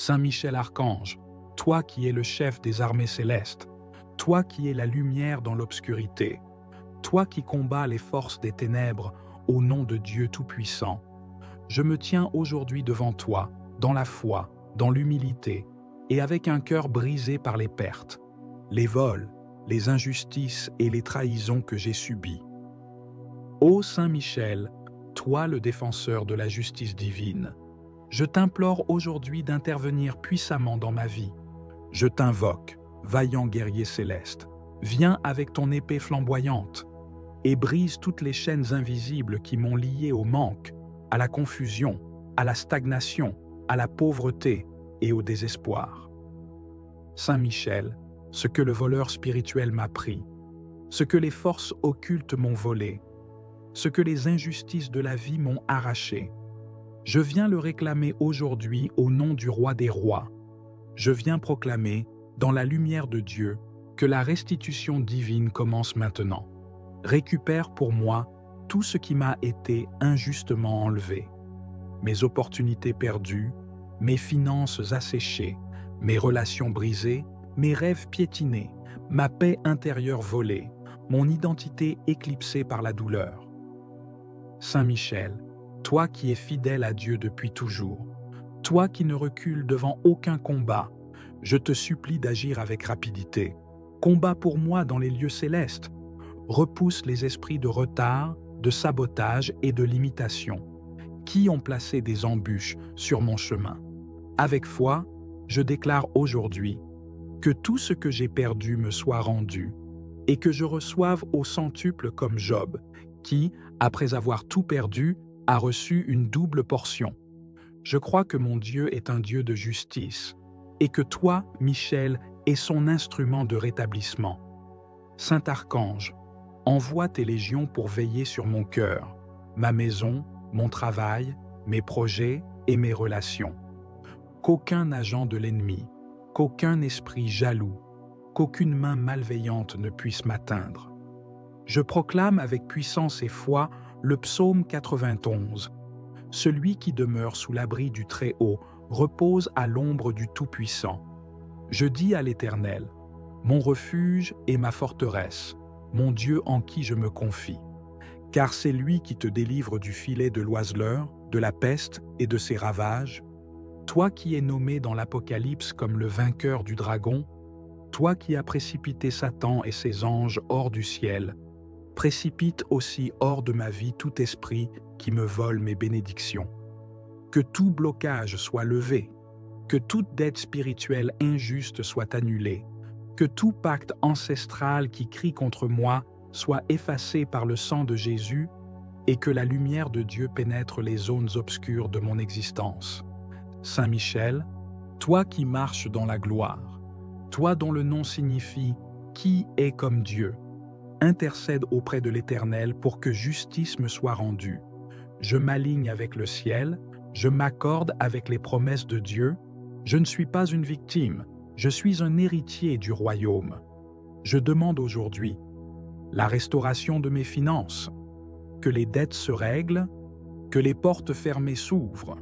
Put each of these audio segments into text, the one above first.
Saint Michel Archange, toi qui es le chef des armées célestes, toi qui es la lumière dans l'obscurité, toi qui combats les forces des ténèbres au nom de Dieu Tout-Puissant, je me tiens aujourd'hui devant toi, dans la foi, dans l'humilité, et avec un cœur brisé par les pertes, les vols, les injustices et les trahisons que j'ai subies. Ô Saint Michel, toi le défenseur de la justice divine, je t'implore aujourd'hui d'intervenir puissamment dans ma vie. Je t'invoque, vaillant guerrier céleste, viens avec ton épée flamboyante et brise toutes les chaînes invisibles qui m'ont lié au manque, à la confusion, à la stagnation, à la pauvreté et au désespoir. Saint Michel, ce que le voleur spirituel m'a pris, ce que les forces occultes m'ont volé, ce que les injustices de la vie m'ont arraché, je viens le réclamer aujourd'hui au nom du Roi des Rois. Je viens proclamer, dans la lumière de Dieu, que la restitution divine commence maintenant. Récupère pour moi tout ce qui m'a été injustement enlevé. Mes opportunités perdues, mes finances asséchées, mes relations brisées, mes rêves piétinés, ma paix intérieure volée, mon identité éclipsée par la douleur. Saint Michel, toi qui es fidèle à Dieu depuis toujours, toi qui ne recules devant aucun combat, je te supplie d'agir avec rapidité. Combat pour moi dans les lieux célestes. Repousse les esprits de retard, de sabotage et de limitation, qui ont placé des embûches sur mon chemin. Avec foi, je déclare aujourd'hui que tout ce que j'ai perdu me soit rendu et que je reçoive au centuple comme Job, qui, après avoir tout perdu, a reçu une double portion. Je crois que mon Dieu est un Dieu de justice et que toi, Michel, es son instrument de rétablissement. Saint Archange, envoie tes légions pour veiller sur mon cœur, ma maison, mon travail, mes projets et mes relations. Qu'aucun agent de l'ennemi, qu'aucun esprit jaloux, qu'aucune main malveillante ne puisse m'atteindre. Je proclame avec puissance et foi le psaume 91. Celui qui demeure sous l'abri du Très-Haut repose à l'ombre du Tout-Puissant. Je dis à l'Éternel, mon refuge et ma forteresse, mon Dieu en qui je me confie. Car c'est lui qui te délivre du filet de l'oiseleur, de la peste et de ses ravages. Toi qui es nommé dans l'Apocalypse comme le vainqueur du dragon, toi qui as précipité Satan et ses anges hors du ciel, précipite aussi hors de ma vie tout esprit qui me vole mes bénédictions. Que tout blocage soit levé, que toute dette spirituelle injuste soit annulée, que tout pacte ancestral qui crie contre moi soit effacé par le sang de Jésus et que la lumière de Dieu pénètre les zones obscures de mon existence. Saint Michel, toi qui marches dans la gloire, toi dont le nom signifie « Qui est comme Dieu ?» intercède auprès de l'Éternel pour que justice me soit rendue. Je m'aligne avec le ciel, je m'accorde avec les promesses de Dieu. Je ne suis pas une victime, je suis un héritier du royaume. Je demande aujourd'hui la restauration de mes finances, que les dettes se règlent, que les portes fermées s'ouvrent,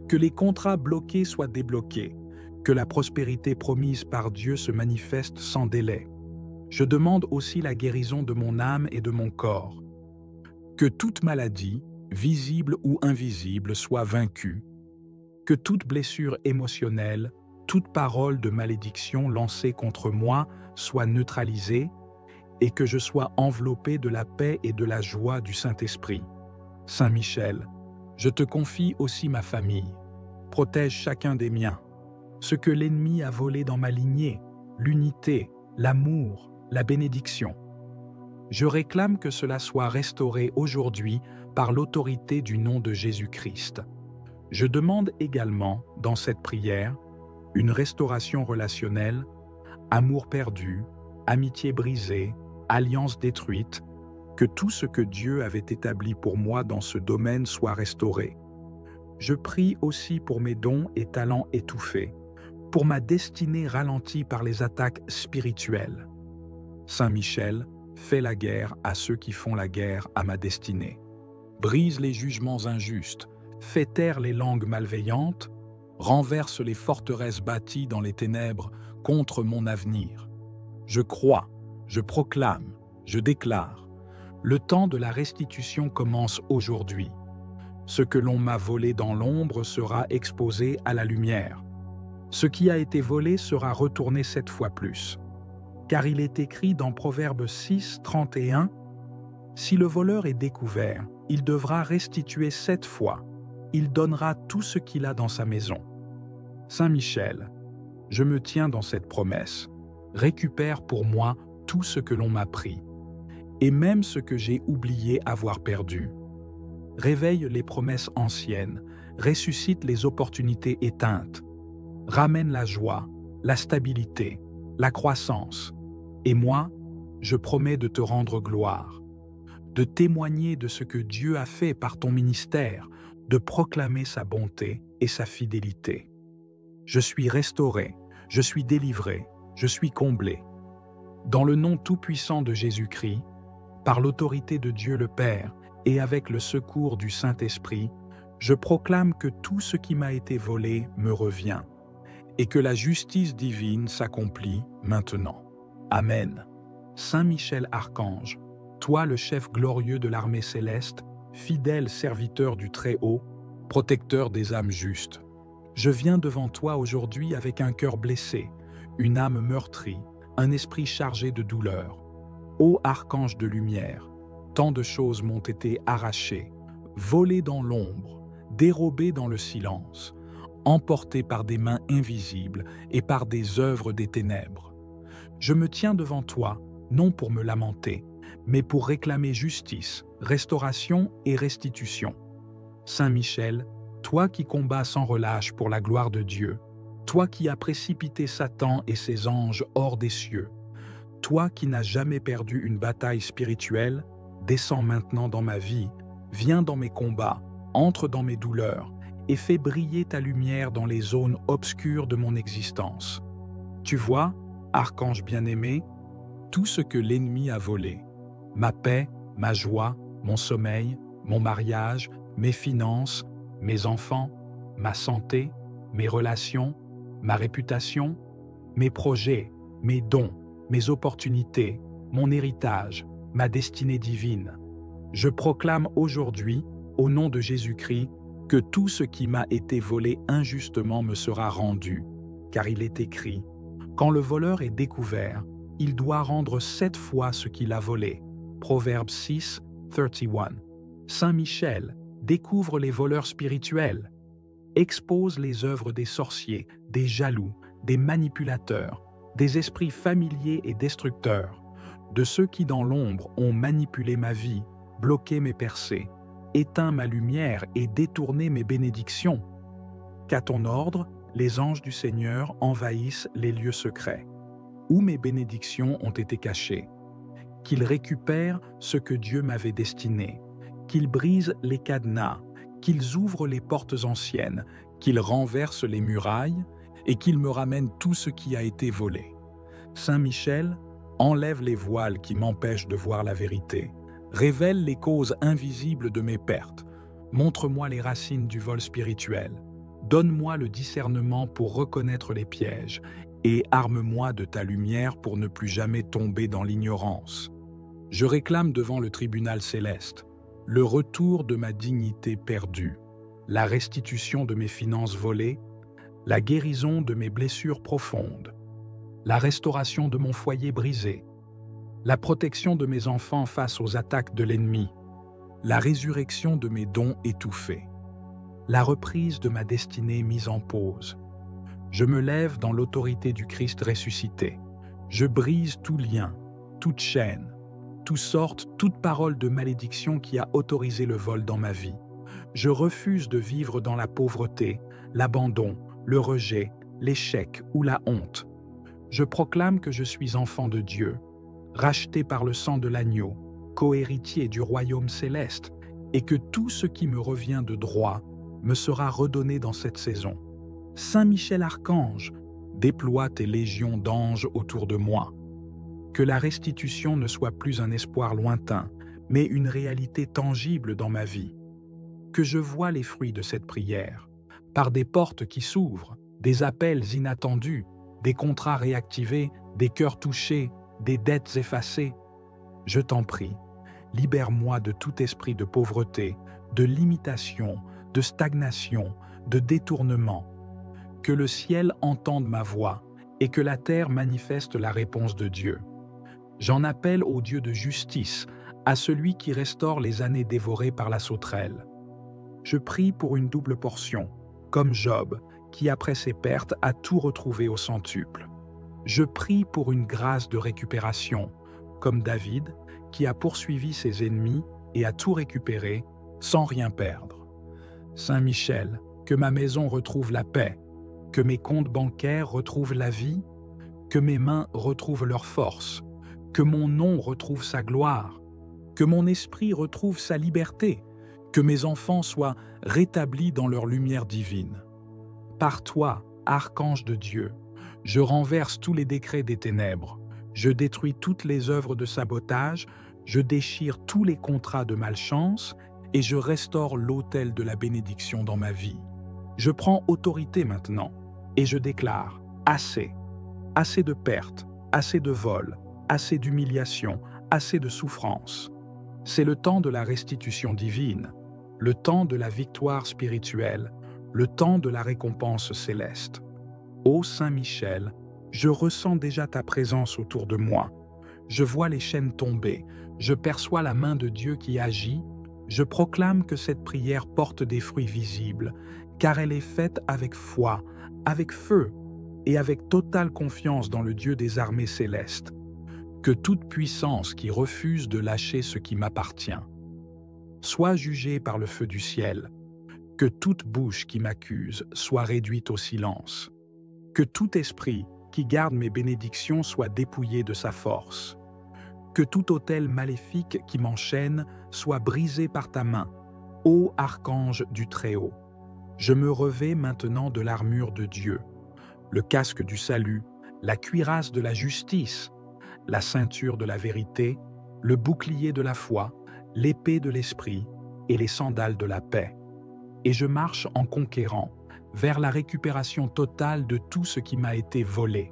que les contrats bloqués soient débloqués, que la prospérité promise par Dieu se manifeste sans délai. Je demande aussi la guérison de mon âme et de mon corps. Que toute maladie, visible ou invisible, soit vaincue. Que toute blessure émotionnelle, toute parole de malédiction lancée contre moi soit neutralisée et que je sois enveloppé de la paix et de la joie du Saint-Esprit. Saint Michel, je te confie aussi ma famille. Protège chacun des miens. Ce que l'ennemi a volé dans ma lignée, l'unité, l'amour, la bénédiction. Je réclame que cela soit restauré aujourd'hui par l'autorité du nom de Jésus-Christ. Je demande également, dans cette prière, une restauration relationnelle, amour perdu, amitié brisée, alliance détruite, que tout ce que Dieu avait établi pour moi dans ce domaine soit restauré. Je prie aussi pour mes dons et talents étouffés, pour ma destinée ralentie par les attaques spirituelles. Saint Michel, fais la guerre à ceux qui font la guerre à ma destinée. Brise les jugements injustes, fais taire les langues malveillantes, renverse les forteresses bâties dans les ténèbres contre mon avenir. Je crois, je proclame, je déclare. Le temps de la restitution commence aujourd'hui. Ce que l'on m'a volé dans l'ombre sera exposé à la lumière. Ce qui a été volé sera retourné 7 fois plus. Car il est écrit dans Proverbe 6, 31, « Si le voleur est découvert, il devra restituer 7 fois. Il donnera tout ce qu'il a dans sa maison. » Saint Michel, je me tiens dans cette promesse. Récupère pour moi tout ce que l'on m'a pris, et même ce que j'ai oublié avoir perdu. Réveille les promesses anciennes, ressuscite les opportunités éteintes, ramène la joie, la stabilité, la croissance. Et moi, je promets de te rendre gloire, de témoigner de ce que Dieu a fait par ton ministère, de proclamer sa bonté et sa fidélité. Je suis restauré, je suis délivré, je suis comblé. Dans le nom tout-puissant de Jésus-Christ, par l'autorité de Dieu le Père et avec le secours du Saint-Esprit, je proclame que tout ce qui m'a été volé me revient et que la justice divine s'accomplit maintenant. Amen. Saint Michel Archange, toi le chef glorieux de l'armée céleste, fidèle serviteur du Très-Haut, protecteur des âmes justes, je viens devant toi aujourd'hui avec un cœur blessé, une âme meurtrie, un esprit chargé de douleur. Ô archange de lumière, tant de choses m'ont été arrachées, volées dans l'ombre, dérobées dans le silence, emportées par des mains invisibles et par des œuvres des ténèbres. Je me tiens devant toi, non pour me lamenter, mais pour réclamer justice, restauration et restitution. Saint Michel, toi qui combats sans relâche pour la gloire de Dieu, toi qui as précipité Satan et ses anges hors des cieux, toi qui n'as jamais perdu une bataille spirituelle, descends maintenant dans ma vie, viens dans mes combats, entre dans mes douleurs et fais briller ta lumière dans les zones obscures de mon existence. Tu vois, archange bien-aimé, tout ce que l'ennemi a volé, ma paix, ma joie, mon sommeil, mon mariage, mes finances, mes enfants, ma santé, mes relations, ma réputation, mes projets, mes dons, mes opportunités, mon héritage, ma destinée divine. Je proclame aujourd'hui, au nom de Jésus-Christ, que tout ce qui m'a été volé injustement me sera rendu, car il est écrit, « Quand le voleur est découvert, il doit rendre 7 fois ce qu'il a volé. » Proverbe 6, 31. Saint Michel découvre les voleurs spirituels, expose les œuvres des sorciers, des jaloux, des manipulateurs, des esprits familiers et destructeurs, de ceux qui dans l'ombre ont manipulé ma vie, bloqué mes percées, éteint ma lumière et détourné mes bénédictions. Qu'à ton ordre, les anges du Seigneur envahissent les lieux secrets, où mes bénédictions ont été cachées, qu'ils récupèrent ce que Dieu m'avait destiné, qu'ils brisent les cadenas, qu'ils ouvrent les portes anciennes, qu'ils renversent les murailles et qu'ils me ramènent tout ce qui a été volé. Saint Michel, enlève les voiles qui m'empêchent de voir la vérité, révèle les causes invisibles de mes pertes, montre-moi les racines du vol spirituel, donne-moi le discernement pour reconnaître les pièges et arme-moi de ta lumière pour ne plus jamais tomber dans l'ignorance. Je réclame devant le tribunal céleste le retour de ma dignité perdue, la restitution de mes finances volées, la guérison de mes blessures profondes, la restauration de mon foyer brisé, la protection de mes enfants face aux attaques de l'ennemi, la résurrection de mes dons étouffés, la reprise de ma destinée mise en pause. Je me lève dans l'autorité du Christ ressuscité. Je brise tout lien, toute chaîne, toute parole de malédiction qui a autorisé le vol dans ma vie. Je refuse de vivre dans la pauvreté, l'abandon, le rejet, l'échec ou la honte. Je proclame que je suis enfant de Dieu, racheté par le sang de l'agneau, cohéritier du royaume céleste, et que tout ce qui me revient de droit me sera redonné dans cette saison. Saint Michel Archange, déploie tes légions d'anges autour de moi. Que la restitution ne soit plus un espoir lointain, mais une réalité tangible dans ma vie. Que je voie les fruits de cette prière, par des portes qui s'ouvrent, des appels inattendus, des contrats réactivés, des cœurs touchés, des dettes effacées. Je t'en prie, libère-moi de tout esprit de pauvreté, de limitation, de stagnation, de détournement. Que le ciel entende ma voix et que la terre manifeste la réponse de Dieu. J'en appelle au Dieu de justice, à celui qui restaure les années dévorées par la sauterelle. Je prie pour une double portion, comme Job, qui après ses pertes a tout retrouvé au centuple. Je prie pour une grâce de récupération, comme David, qui a poursuivi ses ennemis et a tout récupéré sans rien perdre. Saint Michel, que ma maison retrouve la paix, que mes comptes bancaires retrouvent la vie, que mes mains retrouvent leur force, que mon nom retrouve sa gloire, que mon esprit retrouve sa liberté, que mes enfants soient rétablis dans leur lumière divine. Par toi, archange de Dieu, je renverse tous les décrets des ténèbres, je détruis toutes les œuvres de sabotage, je déchire tous les contrats de malchance et je restaure l'autel de la bénédiction dans ma vie. Je prends autorité maintenant et je déclare assez, assez de pertes, assez de vols, assez d'humiliation, assez de souffrance. C'est le temps de la restitution divine, le temps de la victoire spirituelle, le temps de la récompense céleste. Ô Saint Michel, je ressens déjà ta présence autour de moi. Je vois les chaînes tomber, je perçois la main de Dieu qui agit, je proclame que cette prière porte des fruits visibles, car elle est faite avec foi, avec feu et avec totale confiance dans le Dieu des armées célestes. Que toute puissance qui refuse de lâcher ce qui m'appartient soit jugée par le feu du ciel, que toute bouche qui m'accuse soit réduite au silence, que tout esprit qui garde mes bénédictions soit dépouillé de sa force, que tout autel maléfique qui m'enchaîne soit brisé par ta main, ô archange du Très-Haut. Je me revêts maintenant de l'armure de Dieu, le casque du salut, la cuirasse de la justice, la ceinture de la vérité, le bouclier de la foi, l'épée de l'esprit et les sandales de la paix. Et je marche en conquérant vers la récupération totale de tout ce qui m'a été volé.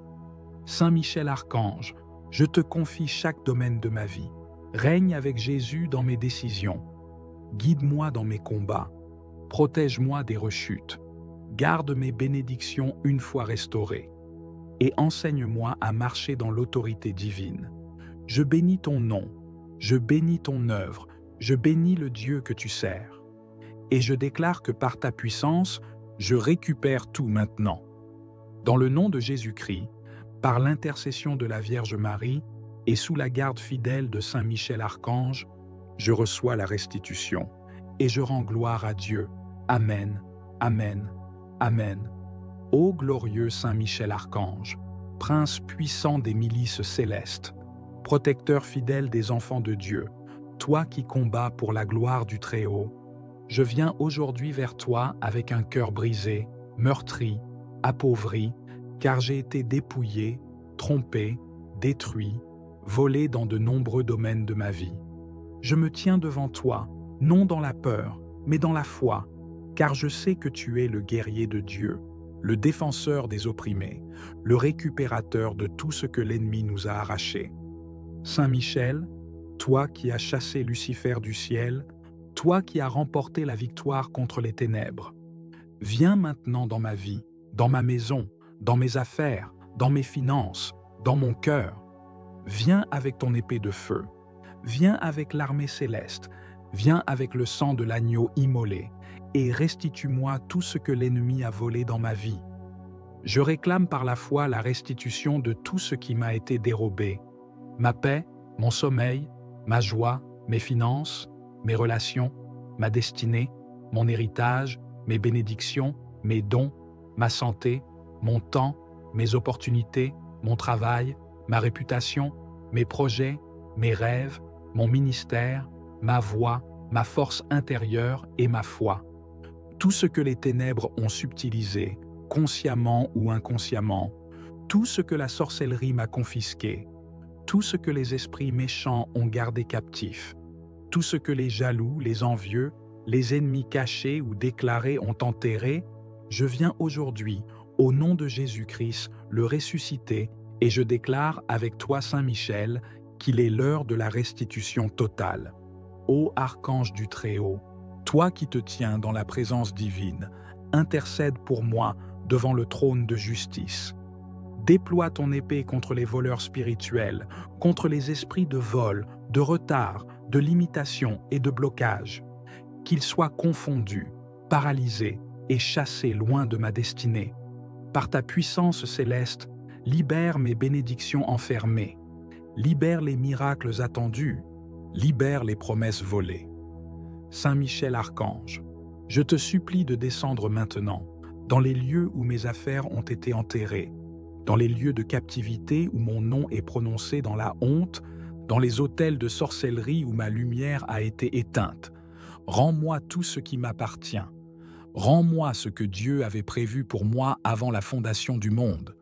Saint Michel Archange, je te confie chaque domaine de ma vie. Règne avec Jésus dans mes décisions. Guide-moi dans mes combats. Protège-moi des rechutes. Garde mes bénédictions une fois restaurées. Et enseigne-moi à marcher dans l'autorité divine. Je bénis ton nom, je bénis ton œuvre, je bénis le Dieu que tu sers. Et je déclare que par ta puissance, je récupère tout maintenant. Dans le nom de Jésus-Christ, par l'intercession de la Vierge Marie et sous la garde fidèle de Saint Michel Archange, je reçois la restitution et je rends gloire à Dieu. Amen, Amen, Amen. Ô glorieux Saint Michel Archange, prince puissant des milices célestes, protecteur fidèle des enfants de Dieu, toi qui combats pour la gloire du Très-Haut, je viens aujourd'hui vers toi avec un cœur brisé, meurtri, appauvri, car j'ai été dépouillé, trompé, détruit, volé dans de nombreux domaines de ma vie. Je me tiens devant toi, non dans la peur, mais dans la foi, car je sais que tu es le guerrier de Dieu, le défenseur des opprimés, le récupérateur de tout ce que l'ennemi nous a arraché. Saint Michel, toi qui as chassé Lucifer du ciel, toi qui as remporté la victoire contre les ténèbres, viens maintenant dans ma vie, dans ma maison, dans mes affaires, dans mes finances, dans mon cœur. Viens avec ton épée de feu, viens avec l'armée céleste, viens avec le sang de l'agneau immolé, et restitue-moi tout ce que l'ennemi a volé dans ma vie. Je réclame par la foi la restitution de tout ce qui m'a été dérobé, ma paix, mon sommeil, ma joie, mes finances, mes relations, ma destinée, mon héritage, mes bénédictions, mes dons, ma santé, mon temps, mes opportunités, mon travail, ma réputation, mes projets, mes rêves, mon ministère, ma voix, ma force intérieure et ma foi. Tout ce que les ténèbres ont subtilisé, consciemment ou inconsciemment, tout ce que la sorcellerie m'a confisqué, tout ce que les esprits méchants ont gardé captif, tout ce que les jaloux, les envieux, les ennemis cachés ou déclarés ont enterré, Je viens aujourd'hui, au nom de Jésus-Christ, le ressuscité, et je déclare avec toi, Saint Michel, qu'il est l'heure de la restitution totale. Ô archange du Très-Haut, toi qui te tiens dans la présence divine, intercède pour moi devant le trône de justice. Déploie ton épée contre les voleurs spirituels, contre les esprits de vol, de retard, de limitation et de blocage. Qu'ils soient confondus, paralysés et chassés loin de ma destinée. Par ta puissance céleste, libère mes bénédictions enfermées, libère les miracles attendus, libère les promesses volées. Saint Michel Archange, je te supplie de descendre maintenant dans les lieux où mes affaires ont été enterrées, dans les lieux de captivité où mon nom est prononcé dans la honte, dans les autels de sorcellerie où ma lumière a été éteinte. Rends-moi tout ce qui m'appartient. Rends-moi ce que Dieu avait prévu pour moi avant la fondation du monde.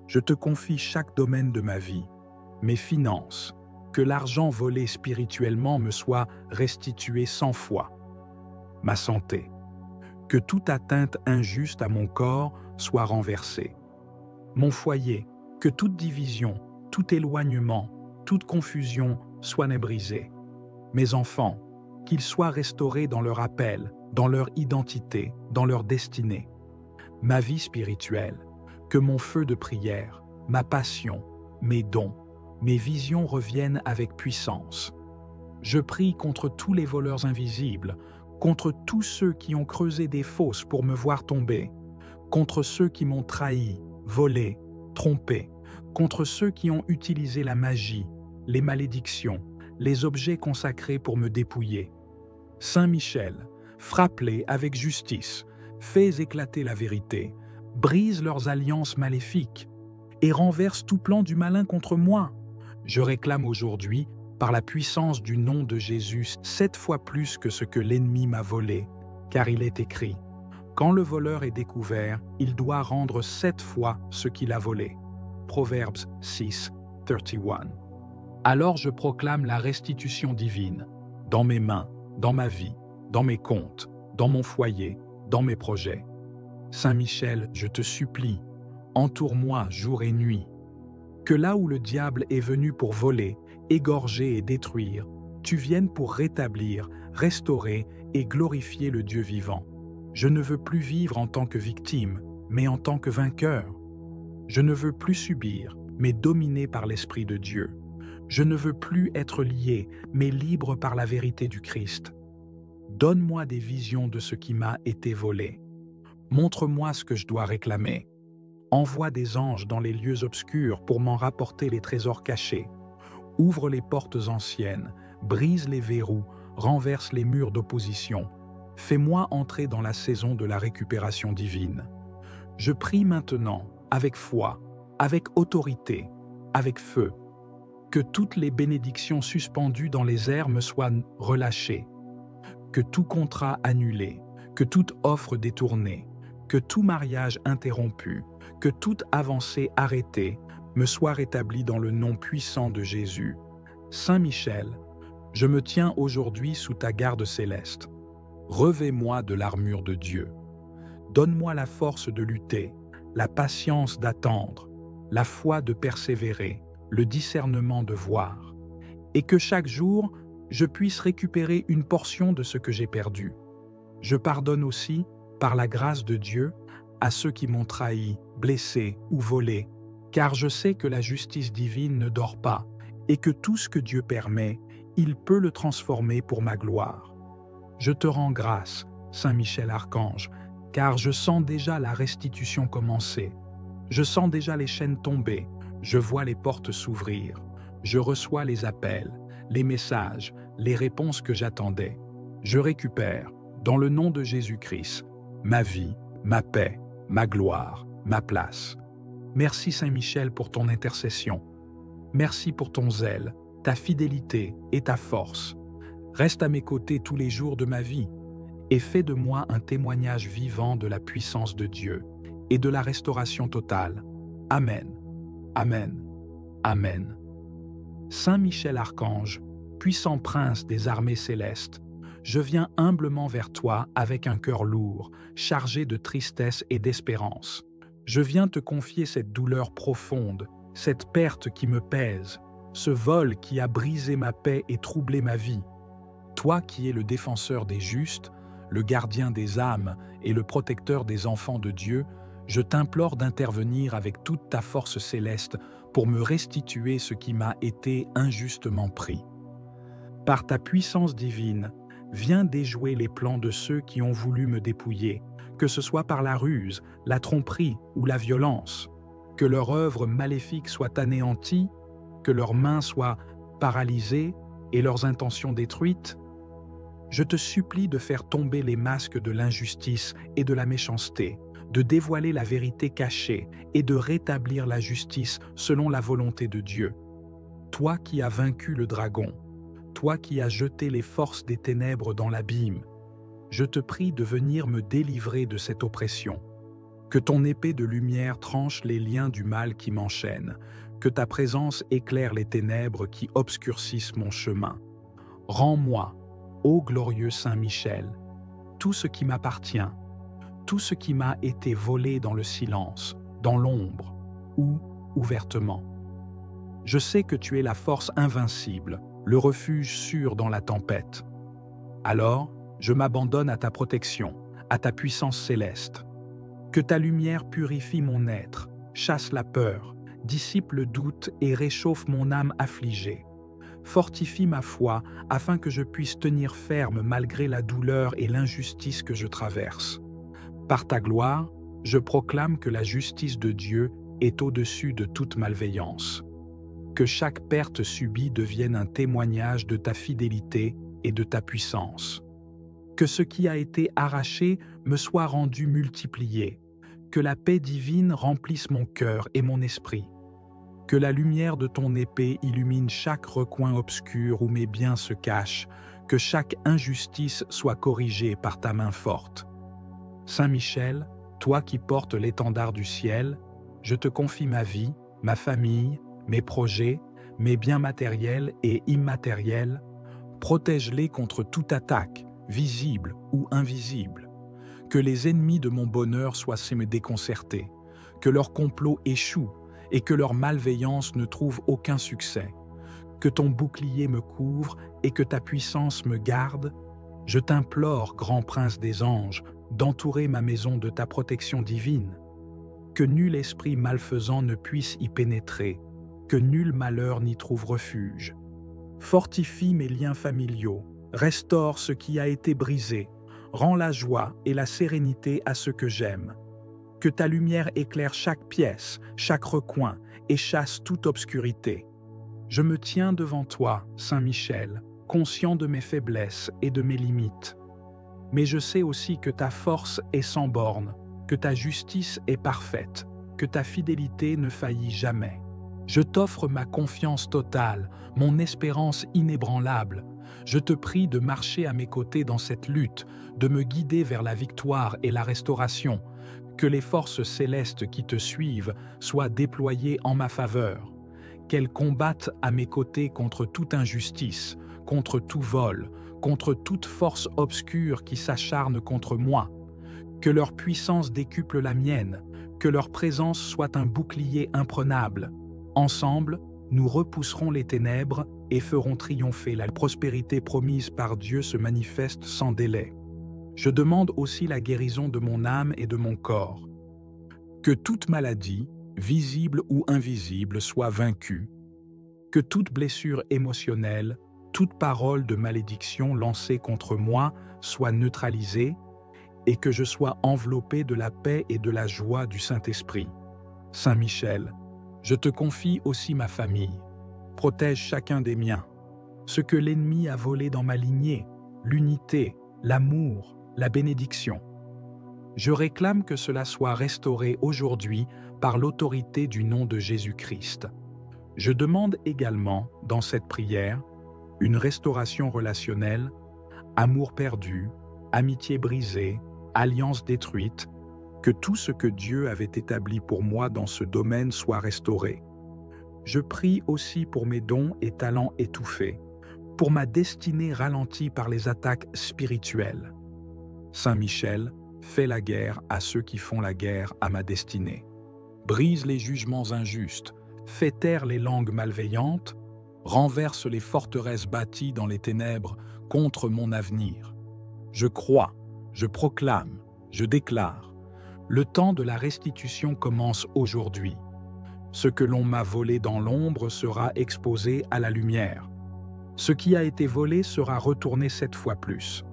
Je te confie chaque domaine de ma vie, mes finances, que l'argent volé spirituellement me soit restitué 100 fois. Ma santé, que toute atteinte injuste à mon corps soit renversée. Mon foyer, que toute division, tout éloignement, toute confusion soit brisée. Mes enfants, qu'ils soient restaurés dans leur appel, dans leur identité, dans leur destinée. Ma vie spirituelle, que mon feu de prière, ma passion, mes dons, mes visions reviennent avec puissance. Je prie contre tous les voleurs invisibles, contre tous ceux qui ont creusé des fosses pour me voir tomber, contre ceux qui m'ont trahi, volé, trompé, contre ceux qui ont utilisé la magie, les malédictions, les objets consacrés pour me dépouiller. Saint Michel, frappe-les avec justice, fais éclater la vérité, brise leurs alliances maléfiques et renverse tout plan du malin contre moi. Je réclame aujourd'hui, par la puissance du nom de Jésus, 7 fois plus que ce que l'ennemi m'a volé, car il est écrit, quand le voleur est découvert, il doit rendre 7 fois ce qu'il a volé. Proverbes 6, 31. Alors je proclame la restitution divine, dans mes mains, dans ma vie, dans mes comptes, dans mon foyer, dans mes projets. Saint Michel, je te supplie, entoure-moi jour et nuit. Que là où le diable est venu pour voler, égorger et détruire, tu viennes pour rétablir, restaurer et glorifier le Dieu vivant. Je ne veux plus vivre en tant que victime, mais en tant que vainqueur. Je ne veux plus subir, mais dominé par l'Esprit de Dieu. Je ne veux plus être lié, mais libre par la vérité du Christ. Donne-moi des visions de ce qui m'a été volé. Montre-moi ce que je dois réclamer. Envoie des anges dans les lieux obscurs pour m'en rapporter les trésors cachés. Ouvre les portes anciennes, brise les verrous, renverse les murs d'opposition. Fais-moi entrer dans la saison de la récupération divine. Je prie maintenant, avec foi, avec autorité, avec feu, que toutes les bénédictions suspendues dans les airs me soient relâchées, que tout contrat annulé, que toute offre détournée, que tout mariage interrompu, que toute avancée arrêtée me soit rétablie dans le nom puissant de Jésus. Saint Michel, je me tiens aujourd'hui sous ta garde céleste. Revêt-moi de l'armure de Dieu. Donne-moi la force de lutter, la patience d'attendre, la foi de persévérer, le discernement de voir, et que chaque jour, je puisse récupérer une portion de ce que j'ai perdu. Je pardonne aussi, par la grâce de Dieu, à ceux qui m'ont trahi, blessé ou volé, car je sais que la justice divine ne dort pas et que tout ce que Dieu permet, il peut le transformer pour ma gloire. Je te rends grâce, Saint Michel Archange, car je sens déjà la restitution commencer. Je sens déjà les chaînes tomber, je vois les portes s'ouvrir, je reçois les appels, les messages, les réponses que j'attendais. Je récupère, dans le nom de Jésus-Christ, ma vie, ma paix, ma gloire, ma place. Merci Saint Michel pour ton intercession. Merci pour ton zèle, ta fidélité et ta force. Reste à mes côtés tous les jours de ma vie et fais de moi un témoignage vivant de la puissance de Dieu et de la restauration totale. Amen. Amen. Amen. Saint Michel Archange, puissant prince des armées célestes, je viens humblement vers toi avec un cœur lourd, chargé de tristesse et d'espérance. Je viens te confier cette douleur profonde, cette perte qui me pèse, ce vol qui a brisé ma paix et troublé ma vie. Toi qui es le défenseur des justes, le gardien des âmes et le protecteur des enfants de Dieu, je t'implore d'intervenir avec toute ta force céleste pour me restituer ce qui m'a été injustement pris. Par ta puissance divine, viens déjouer les plans de ceux qui ont voulu me dépouiller, que ce soit par la ruse, la tromperie ou la violence. Que leur œuvre maléfique soit anéantie, que leurs mains soient paralysées et leurs intentions détruites. Je te supplie de faire tomber les masques de l'injustice et de la méchanceté, de dévoiler la vérité cachée et de rétablir la justice selon la volonté de Dieu. Toi qui as vaincu le dragon, toi qui as jeté les forces des ténèbres dans l'abîme, je te prie de venir me délivrer de cette oppression. Que ton épée de lumière tranche les liens du mal qui m'enchaînent, que ta présence éclaire les ténèbres qui obscurcissent mon chemin. Rends-moi, ô glorieux Saint Michel, tout ce qui m'appartient, tout ce qui m'a été volé dans le silence, dans l'ombre ou ouvertement. Je sais que tu es la force invincible, le refuge sûr dans la tempête. Alors, je m'abandonne à ta protection, à ta puissance céleste. Que ta lumière purifie mon être, chasse la peur, dissipe le doute et réchauffe mon âme affligée. Fortifie ma foi afin que je puisse tenir ferme malgré la douleur et l'injustice que je traverse. Par ta gloire, je proclame que la justice de Dieu est au-dessus de toute malveillance. Que chaque perte subie devienne un témoignage de ta fidélité et de ta puissance. Que ce qui a été arraché me soit rendu multiplié. Que la paix divine remplisse mon cœur et mon esprit. Que la lumière de ton épée illumine chaque recoin obscur où mes biens se cachent. Que chaque injustice soit corrigée par ta main forte. Saint Michel, toi qui portes l'étendard du ciel, je te confie ma vie, ma famille, mes projets, mes biens matériels et immatériels. Protège-les contre toute attaque, visible ou invisible. Que les ennemis de mon bonheur soient déconcertés, que leur complot échoue et que leur malveillance ne trouve aucun succès. Que ton bouclier me couvre et que ta puissance me garde. Je t'implore, grand prince des anges, d'entourer ma maison de ta protection divine. Que nul esprit malfaisant ne puisse y pénétrer, que nul malheur n'y trouve refuge. Fortifie mes liens familiaux, restaure ce qui a été brisé, rends la joie et la sérénité à ceux que j'aime. Que ta lumière éclaire chaque pièce, chaque recoin et chasse toute obscurité. Je me tiens devant toi, Saint Michel, conscient de mes faiblesses et de mes limites. Mais je sais aussi que ta force est sans bornes, que ta justice est parfaite, que ta fidélité ne faillit jamais. Je t'offre ma confiance totale, mon espérance inébranlable. Je te prie de marcher à mes côtés dans cette lutte, de me guider vers la victoire et la restauration. Que les forces célestes qui te suivent soient déployées en ma faveur. Qu'elles combattent à mes côtés contre toute injustice, contre tout vol, contre toute force obscure qui s'acharne contre moi. Que leur puissance décuple la mienne, que leur présence soit un bouclier imprenable. Ensemble, nous repousserons les ténèbres et ferons triompher la prospérité promise par Dieu se manifeste sans délai. Je demande aussi la guérison de mon âme et de mon corps. Que toute maladie, visible ou invisible, soit vaincue. Que toute blessure émotionnelle, toute parole de malédiction lancée contre moi soit neutralisée et que je sois enveloppé de la paix et de la joie du Saint-Esprit. Saint Michel, je te confie aussi ma famille. Protège chacun des miens. Ce que l'ennemi a volé dans ma lignée, l'unité, l'amour, la bénédiction. Je réclame que cela soit restauré aujourd'hui par l'autorité du nom de Jésus-Christ. Je demande également, dans cette prière, une restauration relationnelle, amour perdu, amitié brisée, alliance détruite, que tout ce que Dieu avait établi pour moi dans ce domaine soit restauré. Je prie aussi pour mes dons et talents étouffés, pour ma destinée ralentie par les attaques spirituelles. Saint Michel, fais la guerre à ceux qui font la guerre à ma destinée. Brise les jugements injustes, fais taire les langues malveillantes, renverse les forteresses bâties dans les ténèbres contre mon avenir. Je crois, je proclame, je déclare. Le temps de la restitution commence aujourd'hui. Ce que l'on m'a volé dans l'ombre sera exposé à la lumière. Ce qui a été volé sera retourné 7 fois plus.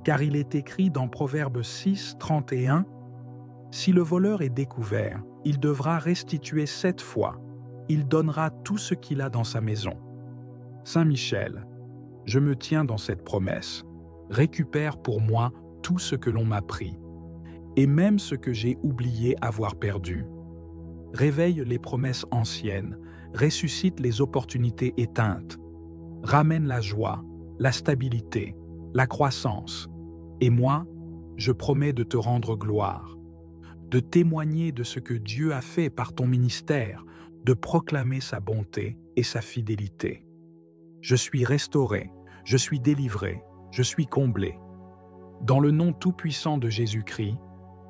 Car il est écrit dans Proverbe 6, 31, « Si le voleur est découvert, il devra restituer 7 fois. Il donnera tout ce qu'il a dans sa maison. » Saint Michel, je me tiens dans cette promesse. Récupère pour moi tout ce que l'on m'a pris, et même ce que j'ai oublié avoir perdu. Réveille les promesses anciennes, ressuscite les opportunités éteintes, ramène la joie, la stabilité, la croissance. Et moi, je promets de te rendre gloire, de témoigner de ce que Dieu a fait par ton ministère, de proclamer sa bonté et sa fidélité. Je suis restauré, je suis délivré, je suis comblé. Dans le nom tout-puissant de Jésus-Christ,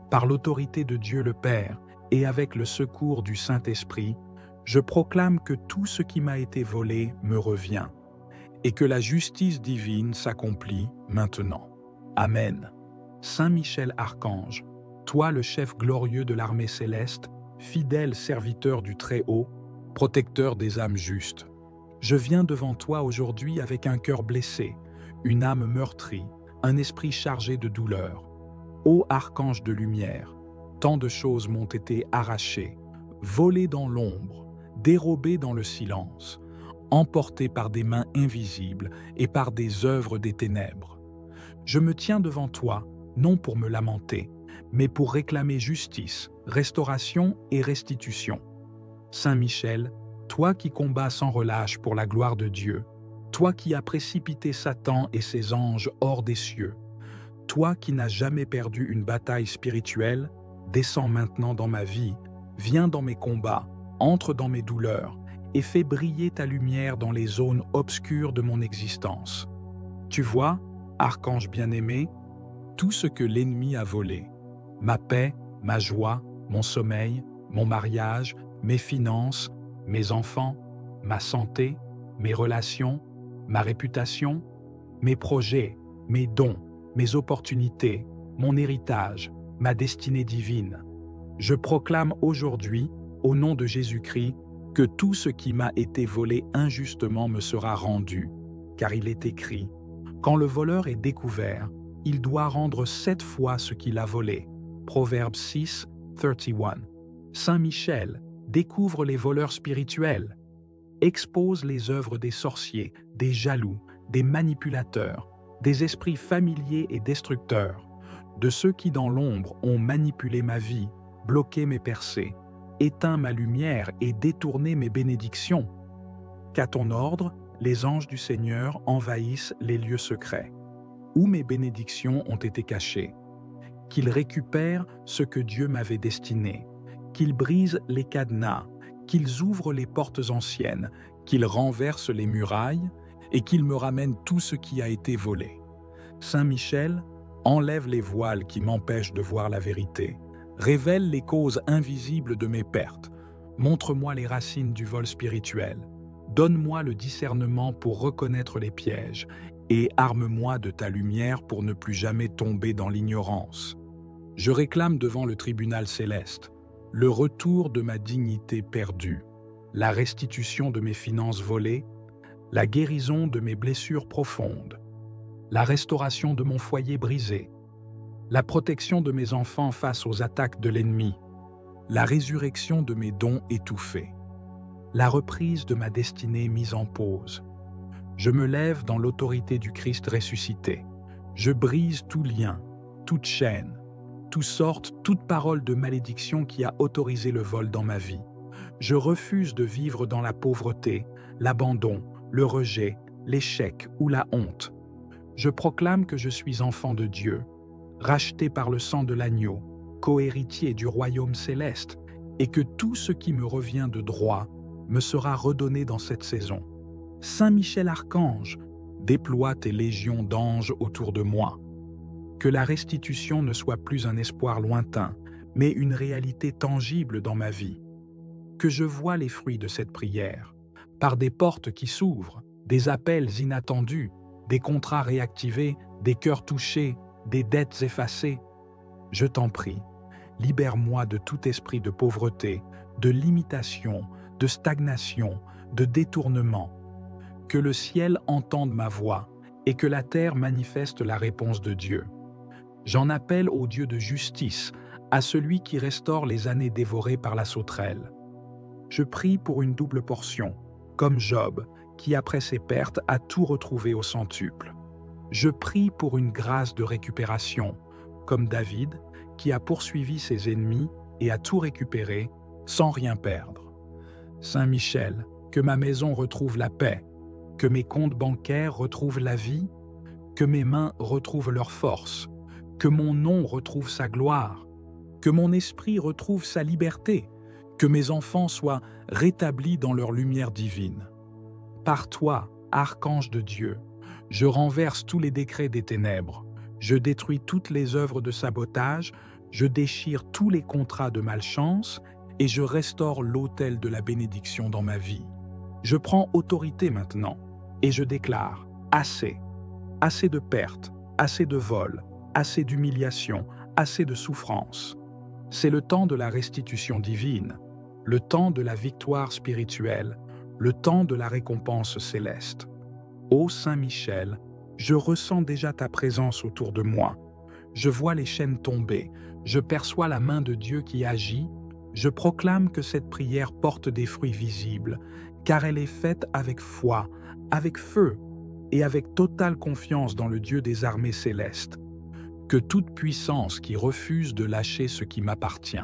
par l'autorité de Dieu le Père et avec le secours du Saint-Esprit, je proclame que tout ce qui m'a été volé me revient et que la justice divine s'accomplit maintenant. Amen. Saint Michel Archange, toi le chef glorieux de l'armée céleste, fidèle serviteur du Très-Haut, protecteur des âmes justes, je viens devant toi aujourd'hui avec un cœur blessé, une âme meurtrie, un esprit chargé de douleur. Ô archange de lumière, tant de choses m'ont été arrachées, volées dans l'ombre, dérobées dans le silence, emportées par des mains invisibles et par des œuvres des ténèbres. Je me tiens devant toi, non pour me lamenter, mais pour réclamer justice, restauration et restitution. Saint Michel, toi qui combats sans relâche pour la gloire de Dieu, toi qui as précipité Satan et ses anges hors des cieux, toi qui n'as jamais perdu une bataille spirituelle, descends maintenant dans ma vie, viens dans mes combats, entre dans mes douleurs et fais briller ta lumière dans les zones obscures de mon existence. Tu vois, archange bien-aimé, tout ce que l'ennemi a volé, ma paix, ma joie, mon sommeil, mon mariage, mes finances, mes enfants, ma santé, mes relations, ma réputation, mes projets, mes dons, mes opportunités, mon héritage, ma destinée divine. Je proclame aujourd'hui, au nom de Jésus-Christ, que tout ce qui m'a été volé injustement me sera rendu, car il est écrit, « Quand le voleur est découvert, il doit rendre 7 fois ce qu'il a volé. » Proverbe 6, 31. Saint Michel découvre les voleurs spirituels, expose les œuvres des sorciers, des jaloux, des manipulateurs, des esprits familiers et destructeurs, de ceux qui dans l'ombre ont manipulé ma vie, bloqué mes percées, éteint ma lumière et détourné mes bénédictions. Qu'à ton ordre, les anges du Seigneur envahissent les lieux secrets, où mes bénédictions ont été cachées, qu'ils récupèrent ce que Dieu m'avait destiné, qu'ils brisent les cadenas, qu'ils ouvrent les portes anciennes, qu'ils renversent les murailles et qu'ils me ramènent tout ce qui a été volé. Saint Michel, enlève les voiles qui m'empêchent de voir la vérité, révèle les causes invisibles de mes pertes, montre-moi les racines du vol spirituel, donne-moi le discernement pour reconnaître les pièges et arme-moi de ta lumière pour ne plus jamais tomber dans l'ignorance. Je réclame devant le tribunal céleste le retour de ma dignité perdue, la restitution de mes finances volées, la guérison de mes blessures profondes, la restauration de mon foyer brisé, la protection de mes enfants face aux attaques de l'ennemi, la résurrection de mes dons étouffés, la reprise de ma destinée mise en pause. Je me lève dans l'autorité du Christ ressuscité. Je brise tout lien, toute chaîne, toute parole de malédiction qui a autorisé le vol dans ma vie. Je refuse de vivre dans la pauvreté, l'abandon, le rejet, l'échec ou la honte. Je proclame que je suis enfant de Dieu, racheté par le sang de l'agneau, co-héritier du royaume céleste, et que tout ce qui me revient de droit me sera redonné dans cette saison. Saint Michel Archange, déploie tes légions d'anges autour de moi. Que la restitution ne soit plus un espoir lointain, mais une réalité tangible dans ma vie. Que je voie les fruits de cette prière, par des portes qui s'ouvrent, des appels inattendus, des contrats réactivés, des cœurs touchés, des dettes effacées. Je t'en prie, libère-moi de tout esprit de pauvreté, de limitation, de stagnation, de détournement. Que le ciel entende ma voix et que la terre manifeste la réponse de Dieu. J'en appelle au Dieu de justice, à celui qui restaure les années dévorées par la sauterelle. Je prie pour une double portion, comme Job, qui après ses pertes a tout retrouvé au centuple. Je prie pour une grâce de récupération, comme David, qui a poursuivi ses ennemis et a tout récupéré sans rien perdre. Saint Michel, que ma maison retrouve la paix, que mes comptes bancaires retrouvent la vie, que mes mains retrouvent leur force, que mon nom retrouve sa gloire, que mon esprit retrouve sa liberté, que mes enfants soient rétablis dans leur lumière divine. Par toi, archange de Dieu, je renverse tous les décrets des ténèbres, je détruis toutes les œuvres de sabotage, je déchire tous les contrats de malchance et je restaure l'autel de la bénédiction dans ma vie. Je prends autorité maintenant et je déclare assez, assez de pertes, assez de vols, assez d'humiliation, assez de souffrance. C'est le temps de la restitution divine, le temps de la victoire spirituelle, le temps de la récompense céleste. Ô Saint Michel, je ressens déjà ta présence autour de moi. Je vois les chaînes tomber, je perçois la main de Dieu qui agit, je proclame que cette prière porte des fruits visibles, car elle est faite avec foi, avec feu et avec totale confiance dans le Dieu des armées célestes. Que toute puissance qui refuse de lâcher ce qui m'appartient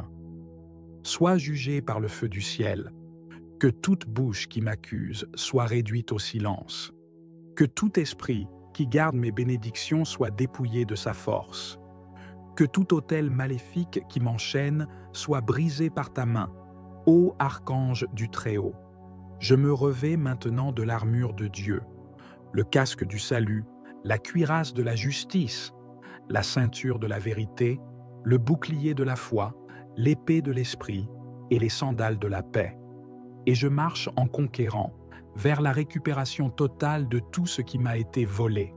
soit jugée par le feu du ciel, que toute bouche qui m'accuse soit réduite au silence, que tout esprit qui garde mes bénédictions soit dépouillé de sa force, que tout autel maléfique qui m'enchaîne soit brisé par ta main, ô archange du Très-Haut. Je me revêts maintenant de l'armure de Dieu, le casque du salut, la cuirasse de la justice, la ceinture de la vérité, le bouclier de la foi, l'épée de l'esprit et les sandales de la paix. Et je marche en conquérant vers la récupération totale de tout ce qui m'a été volé.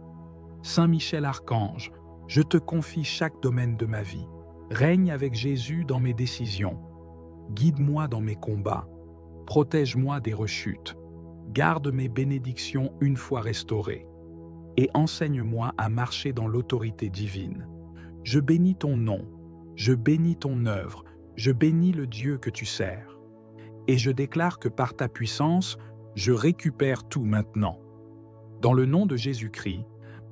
Saint Michel Archange, je te confie chaque domaine de ma vie. Règne avec Jésus dans mes décisions. Guide-moi dans mes combats. Protège-moi des rechutes. Garde mes bénédictions une fois restaurées. Et enseigne-moi à marcher dans l'autorité divine. Je bénis ton nom, je bénis ton œuvre, je bénis le Dieu que tu sers. Et je déclare que par ta puissance, je récupère tout maintenant. Dans le nom de Jésus-Christ,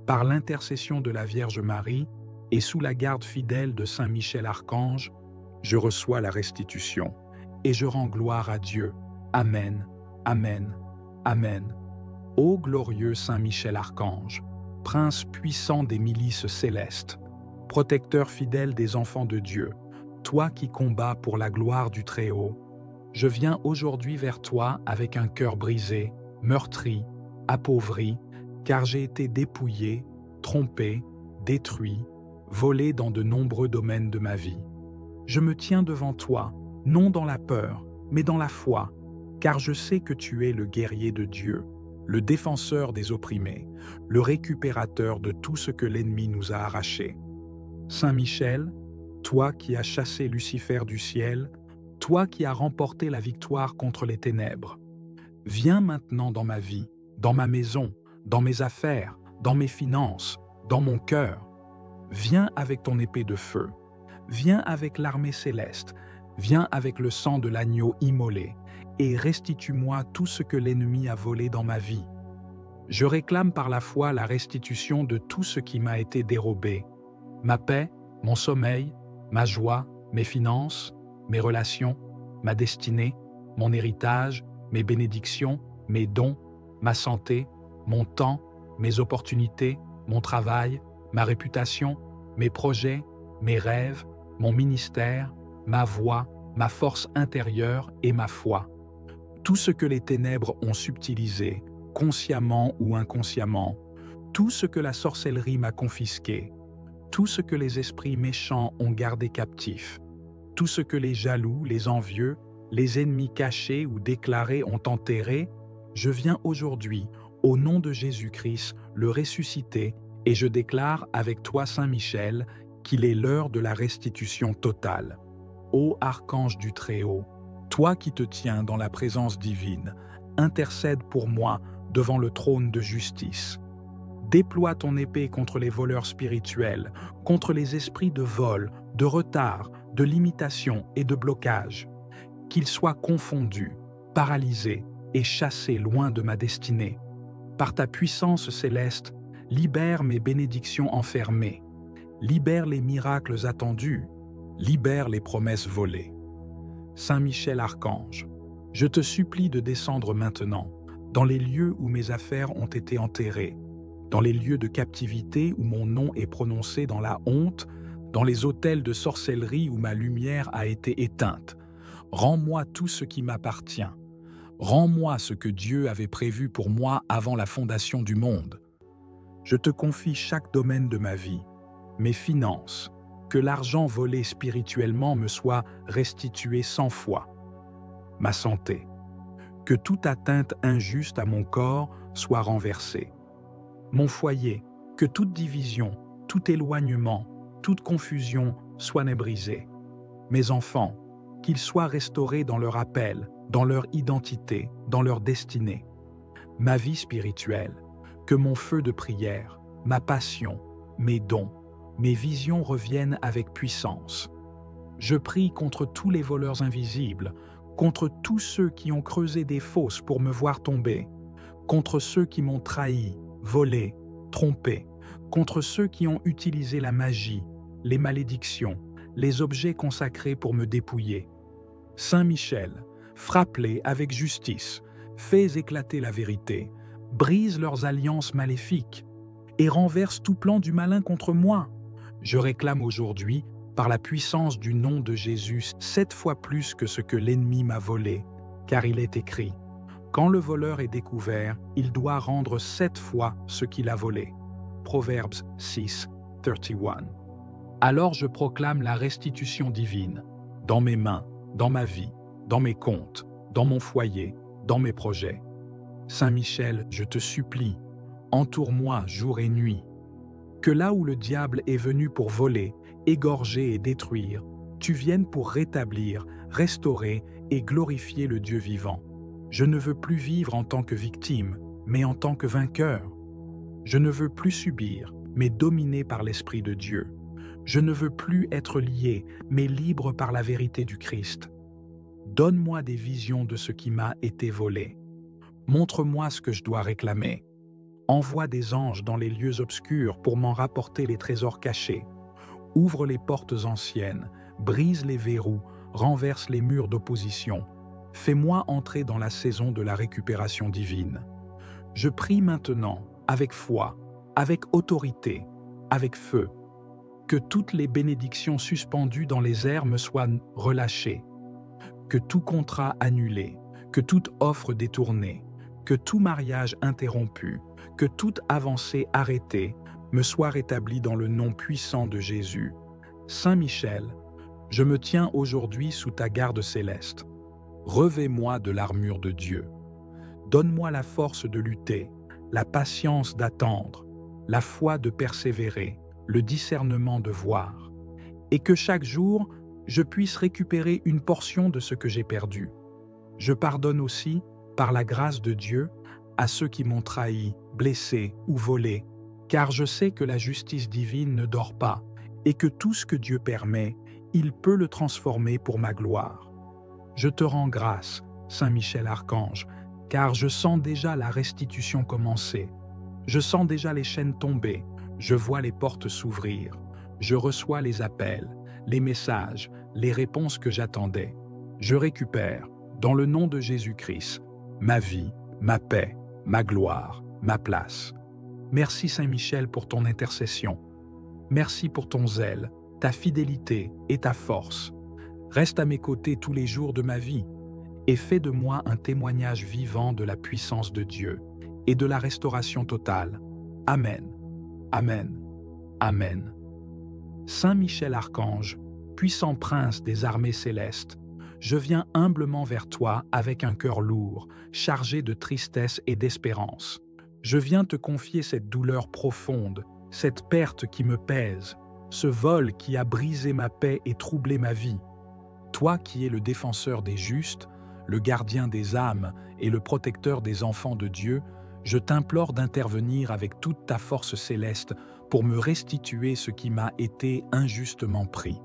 par l'intercession de la Vierge Marie et sous la garde fidèle de Saint Michel Archange, je reçois la restitution et je rends gloire à Dieu. Amen, Amen, Amen. Ô glorieux Saint Michel Archange, prince puissant des milices célestes, protecteur fidèle des enfants de Dieu, toi qui combats pour la gloire du Très-Haut, je viens aujourd'hui vers toi avec un cœur brisé, meurtri, appauvri, car j'ai été dépouillé, trompé, détruit, volé dans de nombreux domaines de ma vie. Je me tiens devant toi, non dans la peur, mais dans la foi, car je sais que tu es le guerrier de Dieu, le défenseur des opprimés, le récupérateur de tout ce que l'ennemi nous a arraché. Saint Michel, toi qui as chassé Lucifer du ciel, toi qui as remporté la victoire contre les ténèbres, viens maintenant dans ma vie, dans ma maison, dans mes affaires, dans mes finances, dans mon cœur. Viens avec ton épée de feu, viens avec l'armée céleste, viens avec le sang de l'agneau immolé, et restitue-moi tout ce que l'ennemi a volé dans ma vie. Je réclame par la foi la restitution de tout ce qui m'a été dérobé, ma paix, mon sommeil, ma joie, mes finances, mes relations, ma destinée, mon héritage, mes bénédictions, mes dons, ma santé, mon temps, mes opportunités, mon travail, ma réputation, mes projets, mes rêves, mon ministère, ma voix, ma force intérieure et ma foi. Tout ce que les ténèbres ont subtilisé, consciemment ou inconsciemment, Tout ce que la sorcellerie m'a confisqué, tout ce que les esprits méchants ont gardé captif, tout ce que les jaloux, les envieux, les ennemis cachés ou déclarés ont enterré, je viens aujourd'hui, au nom de Jésus-Christ, le ressusciter, et je déclare avec toi, Saint Michel, qu'il est l'heure de la restitution totale. Ô archange du Très-Haut, toi qui te tiens dans la présence divine, intercède pour moi devant le trône de justice. Déploie ton épée contre les voleurs spirituels, contre les esprits de vol, de retard, de limitation et de blocage. Qu'ils soient confondus, paralysés et chassés loin de ma destinée. Par ta puissance céleste, libère mes bénédictions enfermées, libère les miracles attendus, libère les promesses volées. Saint Michel Archange, je te supplie de descendre maintenant, dans les lieux où mes affaires ont été enterrées, dans les lieux de captivité où mon nom est prononcé dans la honte, dans les autels de sorcellerie où ma lumière a été éteinte. Rends-moi tout ce qui m'appartient. Rends-moi ce que Dieu avait prévu pour moi avant la fondation du monde. Je te confie chaque domaine de ma vie, mes finances, que l'argent volé spirituellement me soit restitué 100 fois. Ma santé, que toute atteinte injuste à mon corps soit renversée. Mon foyer, que toute division, tout éloignement, toute confusion soit brisée. Mes enfants, qu'ils soient restaurés dans leur appel, dans leur identité, dans leur destinée. Ma vie spirituelle, que mon feu de prière, ma passion, mes dons, mes visions reviennent avec puissance. Je prie contre tous les voleurs invisibles, contre tous ceux qui ont creusé des fosses pour me voir tomber, contre ceux qui m'ont trahi, volé, trompé, contre ceux qui ont utilisé la magie, les malédictions, les objets consacrés pour me dépouiller. Saint Michel, frappe-les avec justice, fais éclater la vérité, brise leurs alliances maléfiques et renverse tout plan du malin contre moi. Je réclame aujourd'hui, par la puissance du nom de Jésus, 7 fois plus que ce que l'ennemi m'a volé, car il est écrit: quand le voleur est découvert, il doit rendre 7 fois ce qu'il a volé. Proverbes 6, 31. Alors je proclame la restitution divine, dans mes mains, dans ma vie, dans mes comptes, dans mon foyer, dans mes projets. Saint Michel, je te supplie, entoure-moi jour et nuit. Que là où le diable est venu pour voler, égorger et détruire, tu viennes pour rétablir, restaurer et glorifier le Dieu vivant. Je ne veux plus vivre en tant que victime, mais en tant que vainqueur. Je ne veux plus subir, mais dominé par l'Esprit de Dieu. Je ne veux plus être lié, mais libre par la vérité du Christ. Donne-moi des visions de ce qui m'a été volé. Montre-moi ce que je dois réclamer. Envoie des anges dans les lieux obscurs pour m'en rapporter les trésors cachés. Ouvre les portes anciennes, brise les verrous, renverse les murs d'opposition. Fais-moi entrer dans la saison de la récupération divine. Je prie maintenant, avec foi, avec autorité, avec feu, que toutes les bénédictions suspendues dans les airs me soient relâchées, que tout contrat annulé, que toute offre détournée, que tout mariage interrompu, que toute avancée arrêtée me soit rétablie dans le nom puissant de Jésus. Saint Michel, je me tiens aujourd'hui sous ta garde céleste. Revêt-moi de l'armure de Dieu. Donne-moi la force de lutter, la patience d'attendre, la foi de persévérer, le discernement de voir, et que chaque jour, je puisse récupérer une portion de ce que j'ai perdu. Je pardonne aussi, par la grâce de Dieu, à ceux qui m'ont trahi, blessé ou volé, car je sais que la justice divine ne dort pas et que tout ce que Dieu permet, il peut le transformer pour ma gloire. Je te rends grâce, Saint Michel Archange, car je sens déjà la restitution commencer. Je sens déjà les chaînes tomber, je vois les portes s'ouvrir, je reçois les appels, les messages, les réponses que j'attendais. Je récupère, dans le nom de Jésus-Christ, ma vie, ma paix, ma gloire, ma place. Merci Saint Michel pour ton intercession. Merci pour ton zèle, ta fidélité et ta force. Reste à mes côtés tous les jours de ma vie et fais de moi un témoignage vivant de la puissance de Dieu et de la restauration totale. Amen. Amen. Amen. Saint Michel Archange, puissant prince des armées célestes, je viens humblement vers toi avec un cœur lourd, chargé de tristesse et d'espérance. Je viens te confier cette douleur profonde, cette perte qui me pèse, ce vol qui a brisé ma paix et troublé ma vie. Toi qui es le défenseur des justes, le gardien des âmes et le protecteur des enfants de Dieu, je t'implore d'intervenir avec toute ta force céleste pour me restituer ce qui m'a été injustement pris.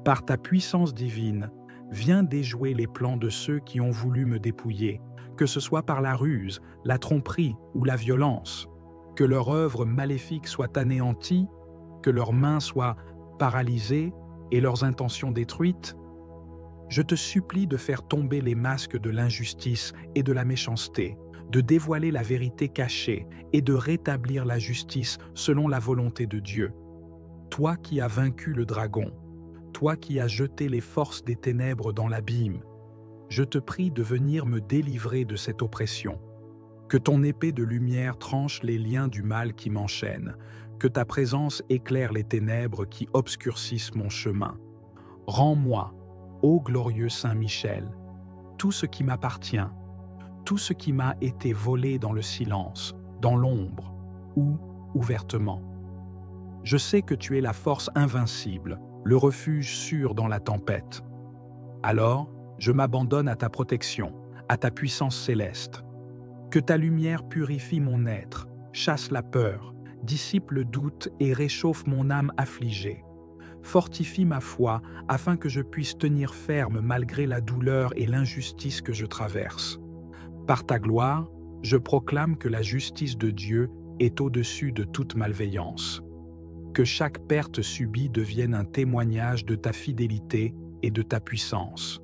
Par ta puissance divine, viens déjouer les plans de ceux qui ont voulu me dépouiller, que ce soit par la ruse, la tromperie ou la violence. Que leur œuvre maléfique soit anéantie, que leurs mains soient paralysées et leurs intentions détruites. Je te supplie de faire tomber les masques de l'injustice et de la méchanceté, de dévoiler la vérité cachée et de rétablir la justice selon la volonté de Dieu. Toi qui as vaincu le dragon, toi qui as jeté les forces des ténèbres dans l'abîme, je te prie de venir me délivrer de cette oppression. Que ton épée de lumière tranche les liens du mal qui m'enchaînent, que ta présence éclaire les ténèbres qui obscurcissent mon chemin. Rends-moi, ô glorieux Saint Michel, tout ce qui m'appartient, tout ce qui m'a été volé dans le silence, dans l'ombre ou ouvertement. Je sais que tu es la force invincible, le refuge sûr dans la tempête. Alors, je m'abandonne à ta protection, à ta puissance céleste. Que ta lumière purifie mon être, chasse la peur, dissipe le doute et réchauffe mon âme affligée. Fortifie ma foi afin que je puisse tenir ferme malgré la douleur et l'injustice que je traverse. Par ta gloire, je proclame que la justice de Dieu est au-dessus de toute malveillance. Que chaque perte subie devienne un témoignage de ta fidélité et de ta puissance.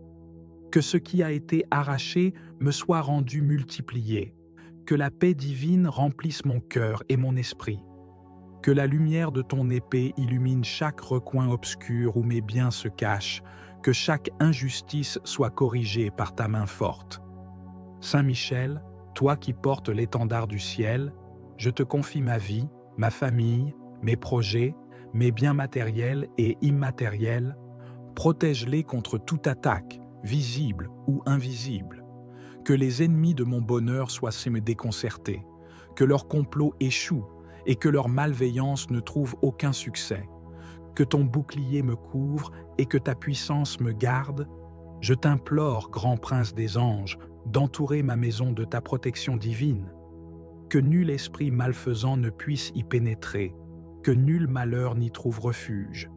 Que ce qui a été arraché me soit rendu multiplié. Que la paix divine remplisse mon cœur et mon esprit. Que la lumière de ton épée illumine chaque recoin obscur où mes biens se cachent. Que chaque injustice soit corrigée par ta main forte. Saint Michel, toi qui portes l'étendard du ciel, je te confie ma vie, ma famille, mes projets, mes biens matériels et immatériels. Protège-les contre toute attaque, visible ou invisible. Que les ennemis de mon bonheur soient déconcertés, que leur complot échoue et que leur malveillance ne trouve aucun succès. Que ton bouclier me couvre et que ta puissance me garde. Je t'implore, grand prince des anges, d'entourer ma maison de ta protection divine. Que nul esprit malfaisant ne puisse y pénétrer, que nul malheur n'y trouve refuge.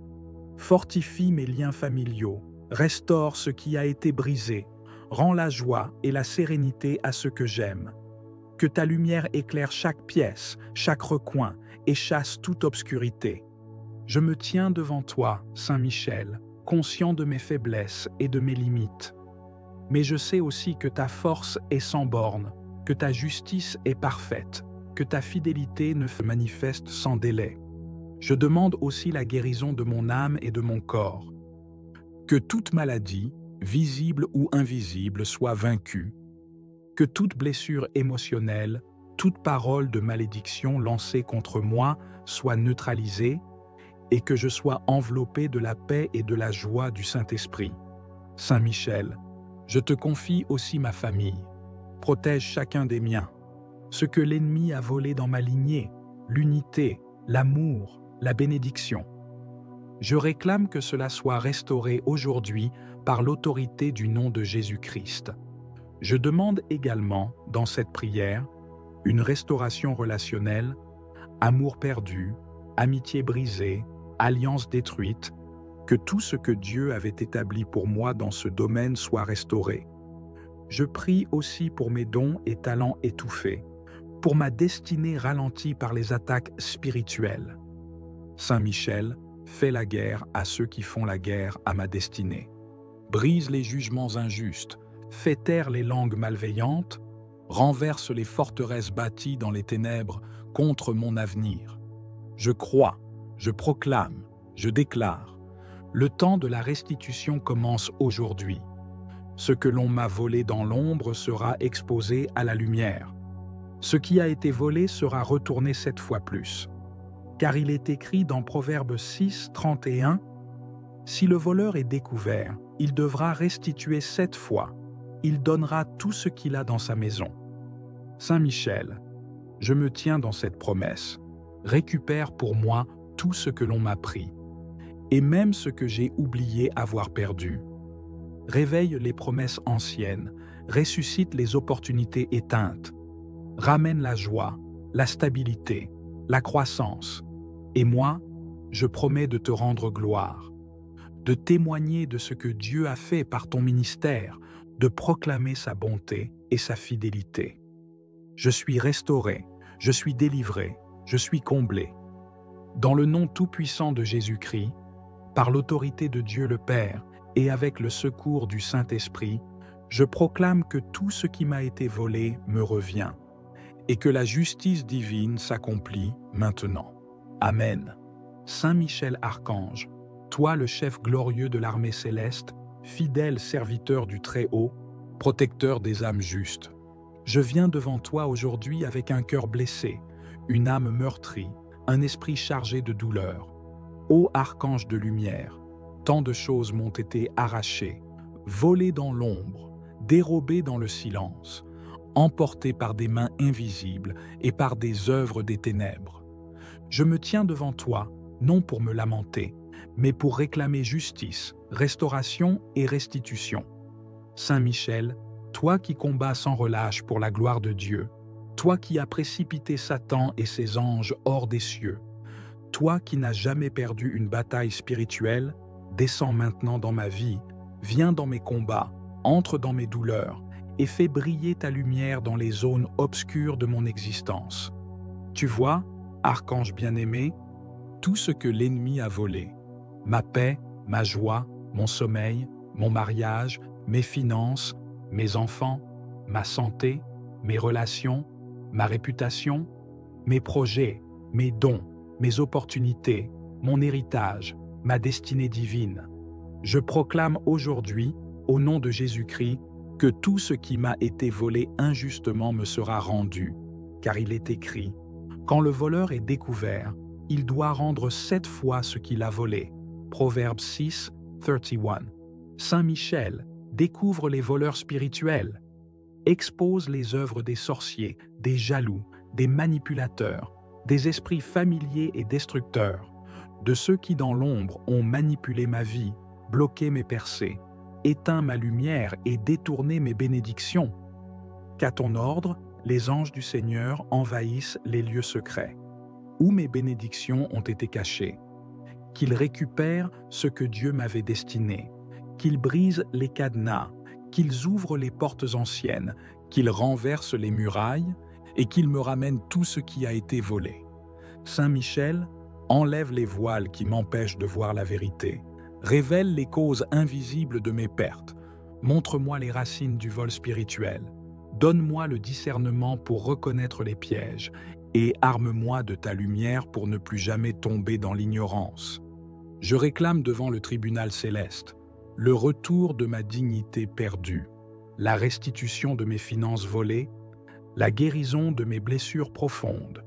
Fortifie mes liens familiaux, restaure ce qui a été brisé, rends la joie et la sérénité à ceux que j'aime. Que ta lumière éclaire chaque pièce, chaque recoin et chasse toute obscurité. Je me tiens devant toi, Saint Michel, conscient de mes faiblesses et de mes limites. Mais je sais aussi que ta force est sans bornes, que ta justice est parfaite, que ta fidélité ne se manifeste sans délai. Je demande aussi la guérison de mon âme et de mon corps. Que toute maladie, visible ou invisible, soit vaincue. Que toute blessure émotionnelle, toute parole de malédiction lancée contre moi soit neutralisée et que je sois enveloppé de la paix et de la joie du Saint-Esprit. Saint Michel, je te confie aussi ma famille. Protège chacun des miens. Ce que l'ennemi a volé dans ma lignée, l'unité, l'amour, la bénédiction. Je réclame que cela soit restauré aujourd'hui par l'autorité du nom de Jésus-Christ. Je demande également, dans cette prière, une restauration relationnelle, amour perdu, amitié brisée, alliance détruite, que tout ce que Dieu avait établi pour moi dans ce domaine soit restauré. Je prie aussi pour mes dons et talents étouffés, pour ma destinée ralentie par les attaques spirituelles. Saint Michel, fais la guerre à ceux qui font la guerre à ma destinée. Brise les jugements injustes, fais taire les langues malveillantes, renverse les forteresses bâties dans les ténèbres contre mon avenir. Je crois, je proclame, je déclare. Le temps de la restitution commence aujourd'hui. Ce que l'on m'a volé dans l'ombre sera exposé à la lumière. Ce qui a été volé sera retourné 7 fois plus. Car il est écrit dans Proverbe 6, 31, « Si le voleur est découvert, il devra restituer 7 fois. Il donnera tout ce qu'il a dans sa maison. » Saint Michel, je me tiens dans cette promesse. Récupère pour moi tout ce que l'on m'a pris, et même ce que j'ai oublié avoir perdu. Réveille les promesses anciennes, ressuscite les opportunités éteintes, ramène la joie, la stabilité, la croissance. Et moi, je promets de te rendre gloire, de témoigner de ce que Dieu a fait par ton ministère, de proclamer sa bonté et sa fidélité. Je suis restauré, je suis délivré, je suis comblé. Dans le nom tout-puissant de Jésus-Christ, par l'autorité de Dieu le Père et avec le secours du Saint-Esprit, je proclame que tout ce qui m'a été volé me revient et que la justice divine s'accomplit maintenant. Amen. Saint Michel Archange, toi le chef glorieux de l'armée céleste, fidèle serviteur du Très-Haut, protecteur des âmes justes, je viens devant toi aujourd'hui avec un cœur blessé, une âme meurtrie, un esprit chargé de douleur. Ô archange de lumière, tant de choses m'ont été arrachées, volées dans l'ombre, dérobées dans le silence, emportées par des mains invisibles et par des œuvres des ténèbres. Je me tiens devant toi, non pour me lamenter, mais pour réclamer justice, restauration et restitution. Saint Michel, toi qui combats sans relâche pour la gloire de Dieu, toi qui as précipité Satan et ses anges hors des cieux, toi qui n'as jamais perdu une bataille spirituelle, descends maintenant dans ma vie, viens dans mes combats, entre dans mes douleurs et fais briller ta lumière dans les zones obscures de mon existence. Tu vois, archange bien-aimé, tout ce que l'ennemi a volé, ma paix, ma joie, mon sommeil, mon mariage, mes finances, mes enfants, ma santé, mes relations, ma réputation, mes projets, mes dons, mes opportunités, mon héritage, ma destinée divine. Je proclame aujourd'hui, au nom de Jésus-Christ, que tout ce qui m'a été volé injustement me sera rendu, car il est écrit, « Quand le voleur est découvert, il doit rendre 7 fois ce qu'il a volé. » Proverbe 6, 31. Saint Michel découvre les voleurs spirituels, expose les œuvres des sorciers, des jaloux, des manipulateurs, des esprits familiers et destructeurs, de ceux qui dans l'ombre ont manipulé ma vie, bloqué mes percées, éteint ma lumière et détourné mes bénédictions. Qu'à ton ordre, les anges du Seigneur envahissent les lieux secrets, où mes bénédictions ont été cachées, qu'ils récupèrent ce que Dieu m'avait destiné, qu'ils brisent les cadenas, qu'ils ouvrent les portes anciennes, qu'ils renversent les murailles et qu'ils me ramènent tout ce qui a été volé. Saint Michel, enlève les voiles qui m'empêchent de voir la vérité, révèle les causes invisibles de mes pertes, montre-moi les racines du vol spirituel, donne-moi le discernement pour reconnaître les pièges et arme-moi de ta lumière pour ne plus jamais tomber dans l'ignorance. Je réclame devant le tribunal céleste le retour de ma dignité perdue, la restitution de mes finances volées, la guérison de mes blessures profondes,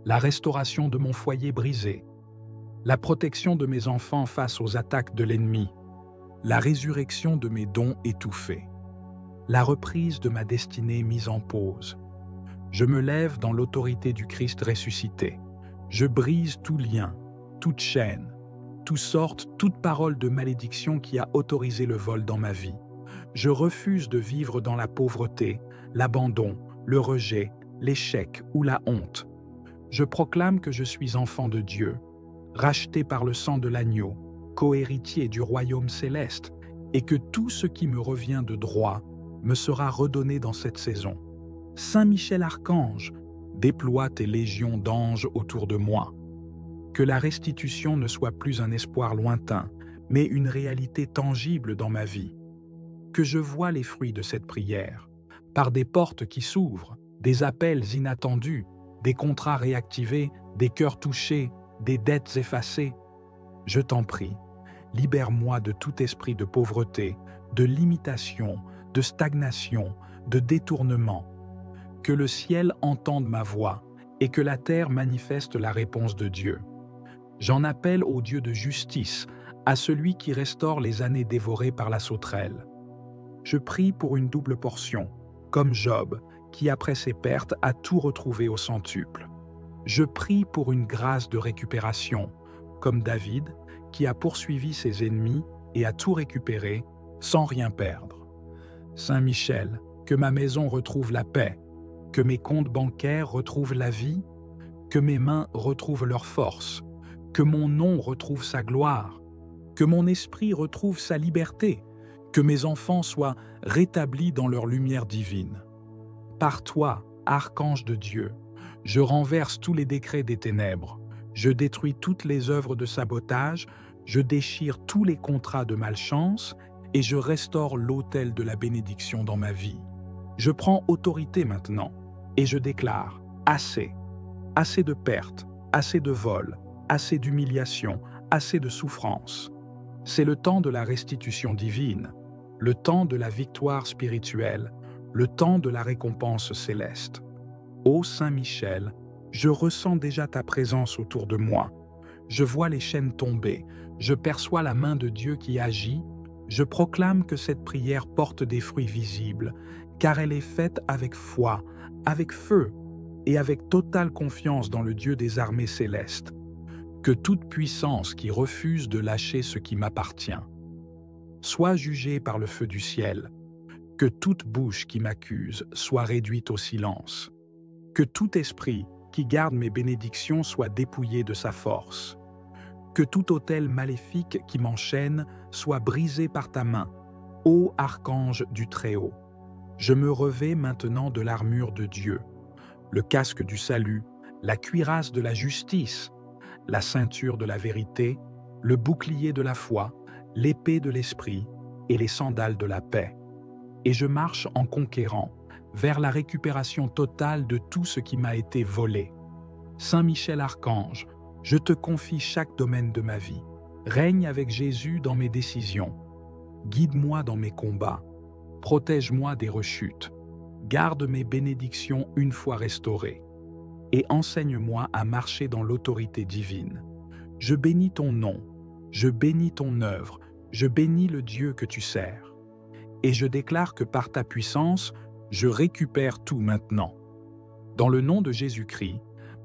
la restauration de mon foyer brisé, la protection de mes enfants face aux attaques de l'ennemi, la résurrection de mes dons étouffés, la reprise de ma destinée mise en pause. Je me lève dans l'autorité du Christ ressuscité. Je brise tout lien, toute chaîne, toute parole de malédiction qui a autorisé le vol dans ma vie. Je refuse de vivre dans la pauvreté, l'abandon, le rejet, l'échec ou la honte. Je proclame que je suis enfant de Dieu, racheté par le sang de l'agneau, co-héritier du royaume céleste, et que tout ce qui me revient de droit me sera redonné dans cette saison. Saint Michel Archange, déploie tes légions d'anges autour de moi. Que la restitution ne soit plus un espoir lointain, mais une réalité tangible dans ma vie. Que je voie les fruits de cette prière, par des portes qui s'ouvrent, des appels inattendus, des contrats réactivés, des cœurs touchés, des dettes effacées. Je t'en prie, libère-moi de tout esprit de pauvreté, de limitation, de stagnation, de détournement. Que le ciel entende ma voix et que la terre manifeste la réponse de Dieu. J'en appelle au Dieu de justice, à celui qui restaure les années dévorées par la sauterelle. Je prie pour une double portion, comme Job, qui après ses pertes a tout retrouvé au centuple. Je prie pour une grâce de récupération, comme David, qui a poursuivi ses ennemis et a tout récupéré sans rien perdre. Saint Michel, que ma maison retrouve la paix, que mes comptes bancaires retrouvent la vie, que mes mains retrouvent leur force, que mon nom retrouve sa gloire, que mon esprit retrouve sa liberté, que mes enfants soient rétablis dans leur lumière divine. Par toi, archange de Dieu, je renverse tous les décrets des ténèbres, je détruis toutes les œuvres de sabotage, je déchire tous les contrats de malchance et je restaure l'autel de la bénédiction dans ma vie. Je prends autorité maintenant et je déclare assez, assez de pertes, assez de vols, assez d'humiliation, assez de souffrance. C'est le temps de la restitution divine, le temps de la victoire spirituelle, le temps de la récompense céleste. Ô Saint Michel, je ressens déjà ta présence autour de moi. Je vois les chaînes tomber, je perçois la main de Dieu qui agit, je proclame que cette prière porte des fruits visibles, car elle est faite avec foi, avec feu et avec totale confiance dans le Dieu des armées célestes. Que toute puissance qui refuse de lâcher ce qui m'appartient soit jugée par le feu du ciel, que toute bouche qui m'accuse soit réduite au silence, que tout esprit qui garde mes bénédictions soit dépouillé de sa force, que tout autel maléfique qui m'enchaîne soit brisé par ta main, ô archange du Très-Haut. Je me revais maintenant de l'armure de Dieu, le casque du salut, la cuirasse de la justice, la ceinture de la vérité, le bouclier de la foi, l'épée de l'esprit et les sandales de la paix. Et je marche en conquérant vers la récupération totale de tout ce qui m'a été volé. Saint Michel Archange, je te confie chaque domaine de ma vie. Règne avec Jésus dans mes décisions. Guide-moi dans mes combats. Protège-moi des rechutes. Garde mes bénédictions une fois restaurées. Et enseigne-moi à marcher dans l'autorité divine. Je bénis ton nom, je bénis ton œuvre, je bénis le Dieu que tu sers. Et je déclare que par ta puissance, je récupère tout maintenant. Dans le nom de Jésus-Christ,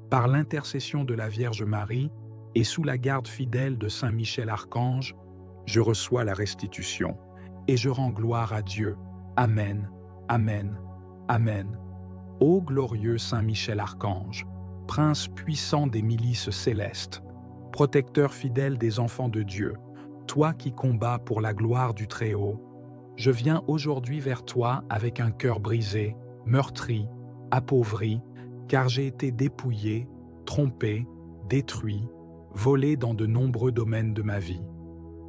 par l'intercession de la Vierge Marie et sous la garde fidèle de Saint Michel Archange, je reçois la restitution et je rends gloire à Dieu. Amen, Amen, Amen. Ô glorieux Saint Michel Archange, prince puissant des milices célestes, protecteur fidèle des enfants de Dieu, toi qui combats pour la gloire du Très-Haut, je viens aujourd'hui vers toi avec un cœur brisé, meurtri, appauvri, car j'ai été dépouillé, trompé, détruit, volé dans de nombreux domaines de ma vie.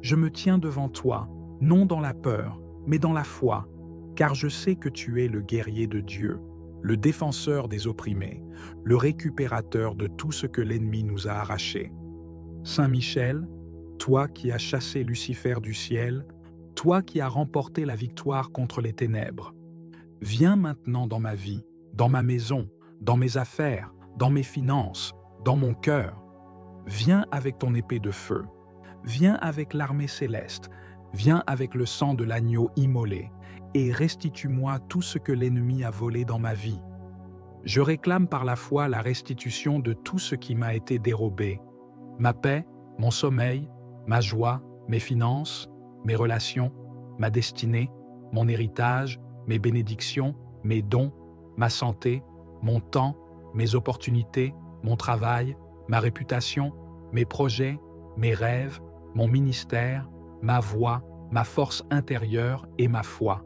Je me tiens devant toi, non dans la peur, mais dans la foi, car je sais que tu es le guerrier de Dieu, le défenseur des opprimés, le récupérateur de tout ce que l'ennemi nous a arraché. Saint Michel, toi qui as chassé Lucifer du ciel, toi qui as remporté la victoire contre les ténèbres, viens maintenant dans ma vie, dans ma maison, dans mes affaires, dans mes finances, dans mon cœur. Viens avec ton épée de feu, viens avec l'armée céleste, viens avec le sang de l'agneau immolé, et restitue-moi tout ce que l'ennemi a volé dans ma vie. Je réclame par la foi la restitution de tout ce qui m'a été dérobé, ma paix, mon sommeil, ma joie, mes finances, mes relations, ma destinée, mon héritage, mes bénédictions, mes dons, ma santé, mon temps, mes opportunités, mon travail, ma réputation, mes projets, mes rêves, mon ministère, ma voix, ma force intérieure et ma foi.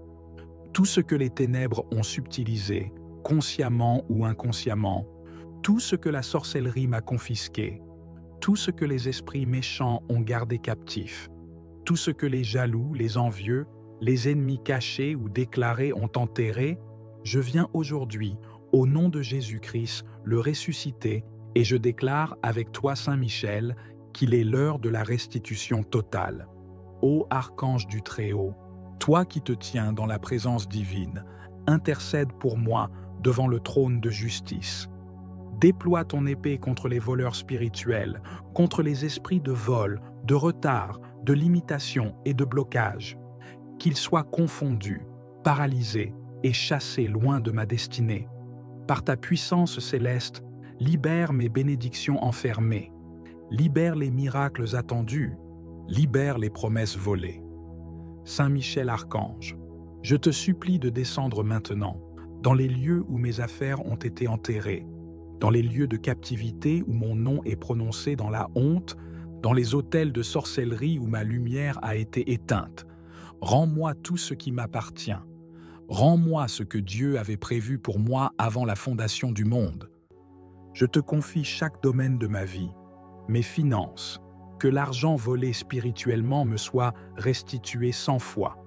Tout ce que les ténèbres ont subtilisé, consciemment ou inconsciemment, tout ce que la sorcellerie m'a confisqué, tout ce que les esprits méchants ont gardé captif, tout ce que les jaloux, les envieux, les ennemis cachés ou déclarés ont enterré, je viens aujourd'hui, au nom de Jésus-Christ, le ressusciter et je déclare avec toi, Saint Michel, qu'il est l'heure de la restitution totale. Ô archange du Très-Haut, toi qui te tiens dans la présence divine, intercède pour moi devant le trône de justice. Déploie ton épée contre les voleurs spirituels, contre les esprits de vol, de retard, de limitation et de blocage. Qu'ils soient confondus, paralysés et chassés loin de ma destinée. Par ta puissance céleste, libère mes bénédictions enfermées. Libère les miracles attendus. Libère les promesses volées. Saint Michel Archange, je te supplie de descendre maintenant dans les lieux où mes affaires ont été enterrées, dans les lieux de captivité où mon nom est prononcé dans la honte, dans les autels de sorcellerie où ma lumière a été éteinte. Rends-moi tout ce qui m'appartient. Rends-moi ce que Dieu avait prévu pour moi avant la fondation du monde. Je te confie chaque domaine de ma vie, mes finances, que l'argent volé spirituellement me soit restitué 100 fois.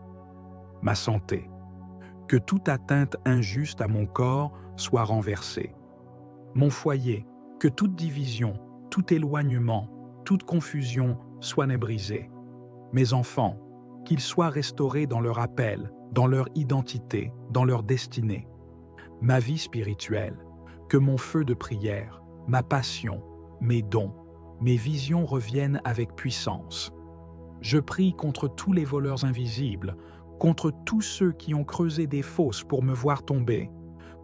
Ma santé, que toute atteinte injuste à mon corps soit renversée. Mon foyer, que toute division, tout éloignement, toute confusion soit brisée. Mes enfants, qu'ils soient restaurés dans leur appel, dans leur identité, dans leur destinée. Ma vie spirituelle, que mon feu de prière, ma passion, mes dons, mes visions reviennent avec puissance. Je prie contre tous les voleurs invisibles, contre tous ceux qui ont creusé des fosses pour me voir tomber,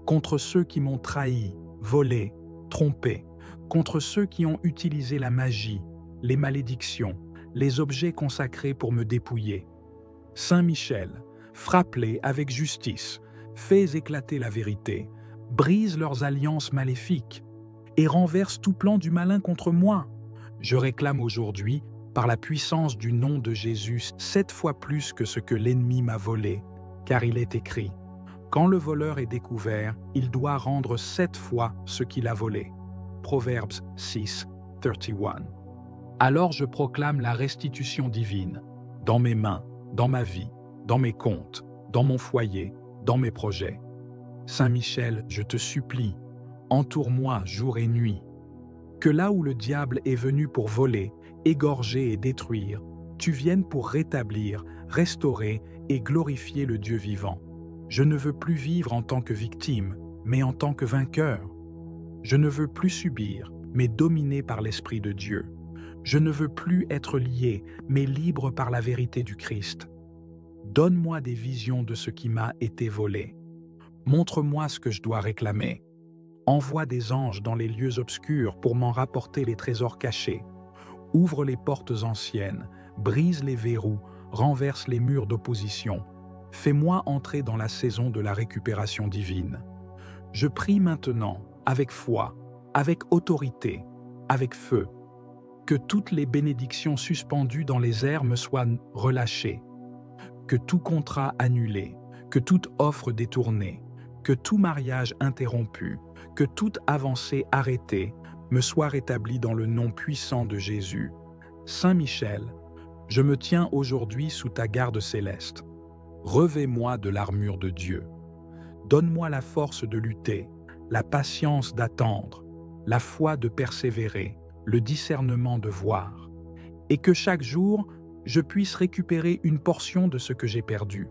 contre ceux qui m'ont trahi, volé, trompé, contre ceux qui ont utilisé la magie, les malédictions, les objets consacrés pour me dépouiller. Saint Michel, frappe-les avec justice, fais éclater la vérité, brise leurs alliances maléfiques et renverse tout plan du malin contre moi. Je réclame aujourd'hui, par la puissance du nom de Jésus, 7 fois plus que ce que l'ennemi m'a volé, car il est écrit, quand le voleur est découvert, il doit rendre 7 fois ce qu'il a volé. Proverbes 6, 31. Alors je proclame la restitution divine, dans mes mains, dans ma vie, dans mes comptes, dans mon foyer, dans mes projets. Saint Michel, je te supplie, entoure-moi jour et nuit. Que là où le diable est venu pour voler, égorger et détruire, tu viennes pour rétablir, restaurer et glorifier le Dieu vivant. Je ne veux plus vivre en tant que victime, mais en tant que vainqueur. Je ne veux plus subir, mais dominé par l'Esprit de Dieu. Je ne veux plus être lié, mais libre par la vérité du Christ. Donne-moi des visions de ce qui m'a été volé. Montre-moi ce que je dois réclamer. Envoie des anges dans les lieux obscurs pour m'en rapporter les trésors cachés. Ouvre les portes anciennes, brise les verrous, renverse les murs d'opposition. Fais-moi entrer dans la saison de la récupération divine. Je prie maintenant, avec foi, avec autorité, avec feu, que toutes les bénédictions suspendues dans les airs me soient relâchées, que tout contrat annulé, que toute offre détournée, que tout mariage interrompu, que toute avancée arrêtée me soit rétablie dans le nom puissant de Jésus. Saint Michel, je me tiens aujourd'hui sous ta garde céleste. Revêt-moi de l'armure de Dieu. Donne-moi la force de lutter, la patience d'attendre, la foi de persévérer, le discernement de voir, et que chaque jour, je puisse récupérer une portion de ce que j'ai perdu.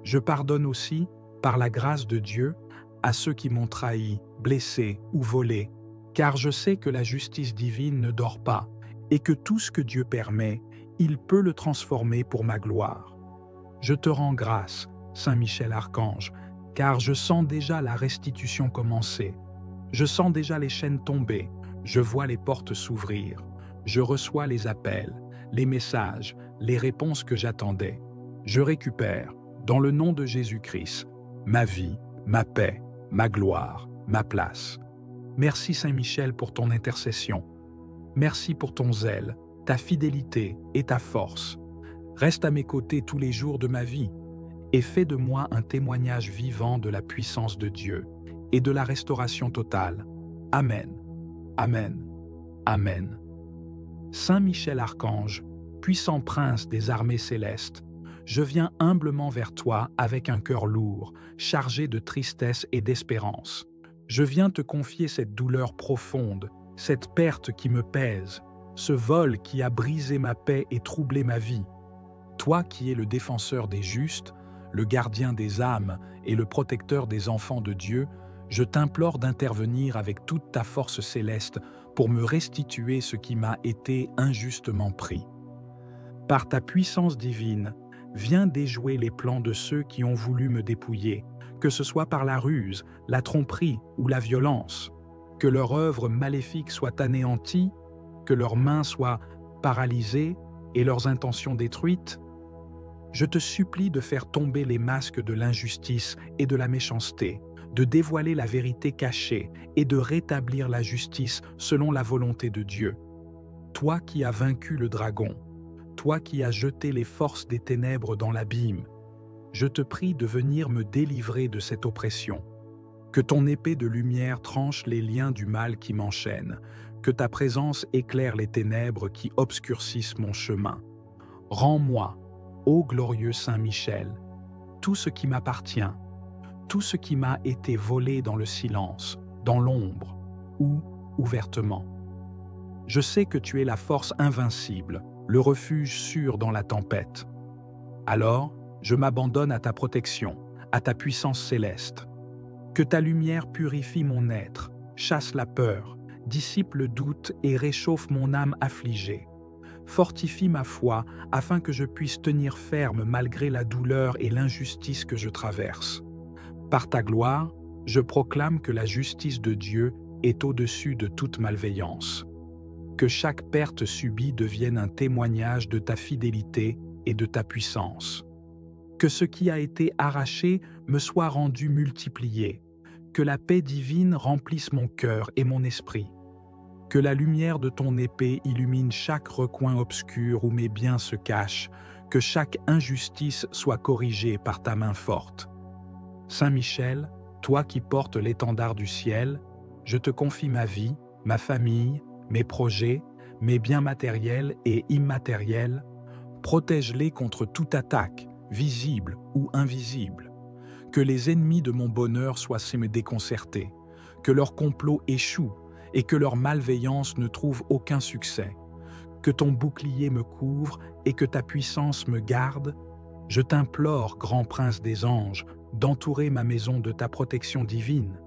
Je pardonne aussi, par la grâce de Dieu, à ceux qui m'ont trahi, blessé ou volé, car je sais que la justice divine ne dort pas et que tout ce que Dieu permet, il peut le transformer pour ma gloire. Je te rends grâce, Saint Michel Archange, car je sens déjà la restitution commencer. Je sens déjà les chaînes tomber, je vois les portes s'ouvrir, je reçois les appels, les messages, les réponses que j'attendais. Je récupère, dans le nom de Jésus-Christ, ma vie, ma paix, ma gloire, ma place. Merci Saint Michel pour ton intercession. Merci pour ton zèle, ta fidélité et ta force. Reste à mes côtés tous les jours de ma vie et fais de moi un témoignage vivant de la puissance de Dieu et de la restauration totale. Amen. Amen. Amen. Saint Michel Archange, puissant prince des armées célestes, je viens humblement vers toi avec un cœur lourd, chargé de tristesse et d'espérance. Je viens te confier cette douleur profonde, cette perte qui me pèse, ce vol qui a brisé ma paix et troublé ma vie. Toi qui es le défenseur des justes, le gardien des âmes et le protecteur des enfants de Dieu, Je t'implore d'intervenir avec toute ta force céleste pour me restituer ce qui m'a été injustement pris. Par ta puissance divine, viens déjouer les plans de ceux qui ont voulu me dépouiller, que ce soit par la ruse, la tromperie ou la violence. Que leur œuvre maléfique soit anéantie, que leurs mains soient paralysées et leurs intentions détruites. Je te supplie de faire tomber les masques de l'injustice et de la méchanceté, de dévoiler la vérité cachée et de rétablir la justice selon la volonté de Dieu. Toi qui as vaincu le dragon, toi qui as jeté les forces des ténèbres dans l'abîme, je te prie de venir me délivrer de cette oppression. Que ton épée de lumière tranche les liens du mal qui m'enchaînent, que ta présence éclaire les ténèbres qui obscurcissent mon chemin. Rends-moi, ô glorieux Saint Michel, tout ce qui m'appartient, tout ce qui m'a été volé dans le silence, dans l'ombre ou ouvertement. Je sais que tu es la force invincible, le refuge sûr dans la tempête. Alors, je m'abandonne à ta protection, à ta puissance céleste. Que ta lumière purifie mon être, chasse la peur, dissipe le doute et réchauffe mon âme affligée. Fortifie ma foi afin que je puisse tenir ferme malgré la douleur et l'injustice que je traverse. Par ta gloire, je proclame que la justice de Dieu est au-dessus de toute malveillance. Que chaque perte subie devienne un témoignage de ta fidélité et de ta puissance. Que ce qui a été arraché me soit rendu multiplié. Que la paix divine remplisse mon cœur et mon esprit. Que la lumière de ton épée illumine chaque recoin obscur où mes biens se cachent. Que chaque injustice soit corrigée par ta main forte. Saint Michel, toi qui portes l'étendard du ciel, je te confie ma vie, ma famille, mes projets, mes biens matériels et immatériels. Protège-les contre toute attaque, visible ou invisible. Que les ennemis de mon bonheur soient déconcertés, que leur complot échoue et que leur malveillance ne trouve aucun succès. Que ton bouclier me couvre et que ta puissance me garde. Je t'implore, grand prince des anges, d'entourer ma maison de ta protection divine.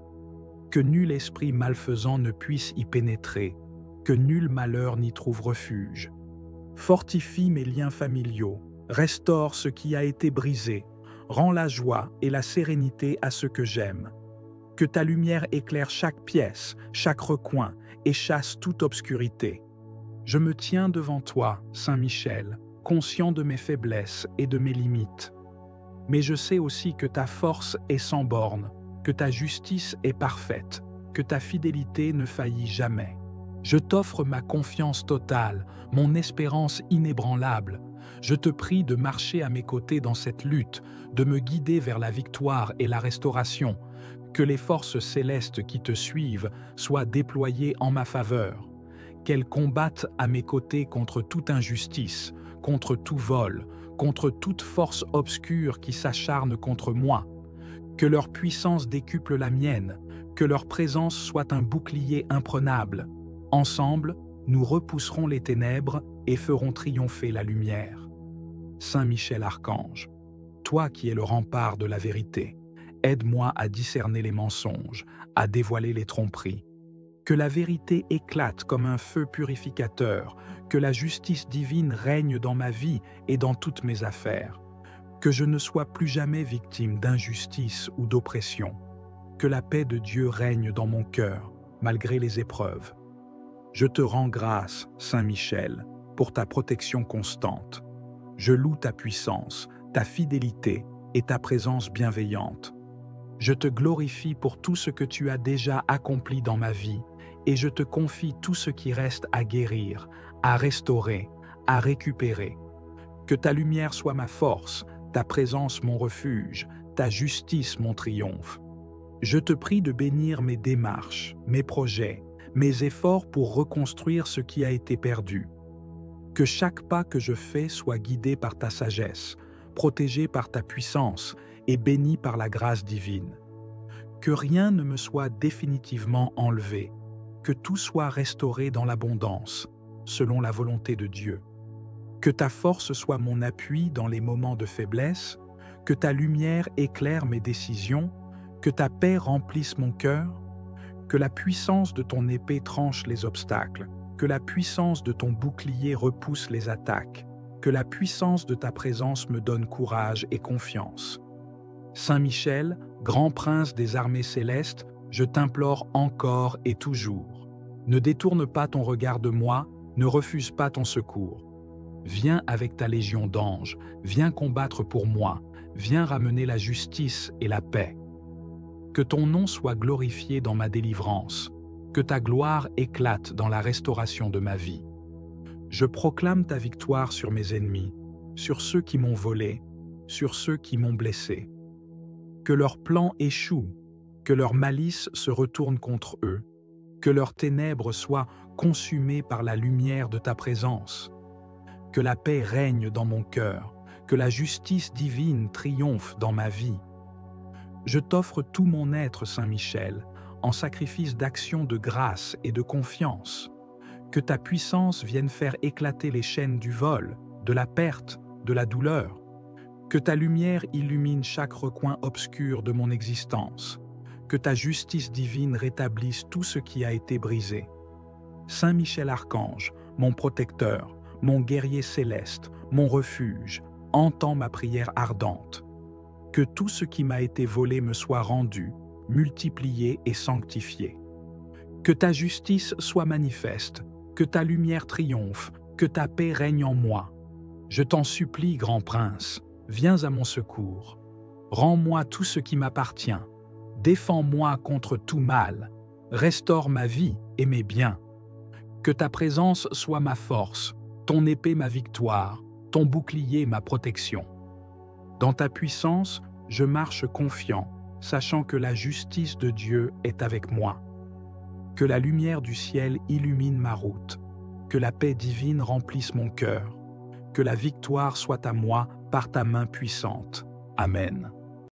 Que nul esprit malfaisant ne puisse y pénétrer, que nul malheur n'y trouve refuge. Fortifie mes liens familiaux, restaure ce qui a été brisé, rends la joie et la sérénité à ceux que j'aime. Que ta lumière éclaire chaque pièce, chaque recoin et chasse toute obscurité. Je me tiens devant toi, Saint Michel, conscient de mes faiblesses et de mes limites. Mais je sais aussi que ta force est sans bornes, que ta justice est parfaite, que ta fidélité ne faillit jamais. Je t'offre ma confiance totale, mon espérance inébranlable. Je te prie de marcher à mes côtés dans cette lutte, de me guider vers la victoire et la restauration. Que les forces célestes qui te suivent soient déployées en ma faveur. Qu'elles combattent à mes côtés contre toute injustice, contre tout vol, contre toute force obscure qui s'acharne contre moi. Que leur puissance décuple la mienne, que leur présence soit un bouclier imprenable. Ensemble, nous repousserons les ténèbres et ferons triompher la lumière. Saint Michel Archange, toi qui es le rempart de la vérité, aide-moi à discerner les mensonges, à dévoiler les tromperies. Que la vérité éclate comme un feu purificateur, que la justice divine règne dans ma vie et dans toutes mes affaires. Que je ne sois plus jamais victime d'injustice ou d'oppression. Que la paix de Dieu règne dans mon cœur, malgré les épreuves. Je te rends grâce, Saint Michel, pour ta protection constante. Je loue ta puissance, ta fidélité et ta présence bienveillante. Je te glorifie pour tout ce que tu as déjà accompli dans ma vie et je te confie tout ce qui reste à guérir, à restaurer, à récupérer. Que ta lumière soit ma force, ta présence mon refuge, ta justice mon triomphe. Je te prie de bénir mes démarches, mes projets, mes efforts pour reconstruire ce qui a été perdu. Que chaque pas que je fais soit guidé par ta sagesse, protégé par ta puissance et béni par la grâce divine. Que rien ne me soit définitivement enlevé, que tout soit restauré dans l'abondance, selon la volonté de Dieu. Que ta force soit mon appui dans les moments de faiblesse, que ta lumière éclaire mes décisions, Que ta paix remplisse mon cœur, que la puissance de ton épée tranche les obstacles, que la puissance de ton bouclier repousse les attaques, que la puissance de ta présence me donne courage et confiance. Saint Michel, grand prince des armées célestes, je t'implore encore et toujours. Ne détourne pas ton regard de moi, ne refuse pas ton secours. Viens avec ta légion d'anges, viens combattre pour moi, viens ramener la justice et la paix. Que ton nom soit glorifié dans ma délivrance, que ta gloire éclate dans la restauration de ma vie. Je proclame ta victoire sur mes ennemis, sur ceux qui m'ont volé, sur ceux qui m'ont blessé. Que leurs plans échouent, que leur malice se retourne contre eux, que leurs ténèbres soient consumées par la lumière de ta présence. Que la paix règne dans mon cœur, que la justice divine triomphe dans ma vie. Je t'offre tout mon être, Saint Michel, en sacrifice d'action de grâce et de confiance. Que ta puissance vienne faire éclater les chaînes du vol, de la perte, de la douleur. Que ta lumière illumine chaque recoin obscur de mon existence. Que ta justice divine rétablisse tout ce qui a été brisé. Saint Michel Archange, mon protecteur, mon guerrier céleste, mon refuge, entends ma prière ardente. Que tout ce qui m'a été volé me soit rendu, multiplié et sanctifié. Que ta justice soit manifeste, que ta lumière triomphe, que ta paix règne en moi. Je t'en supplie, grand prince, viens à mon secours. Rends-moi tout ce qui m'appartient. Défends-moi contre tout mal. Restaure ma vie et mes biens. Que ta présence soit ma force, ton épée ma victoire, ton bouclier ma protection. Dans ta puissance, je marche confiant, sachant que la justice de Dieu est avec moi. Que la lumière du ciel illumine ma route, que la paix divine remplisse mon cœur, que la victoire soit à moi par ta main puissante. Amen.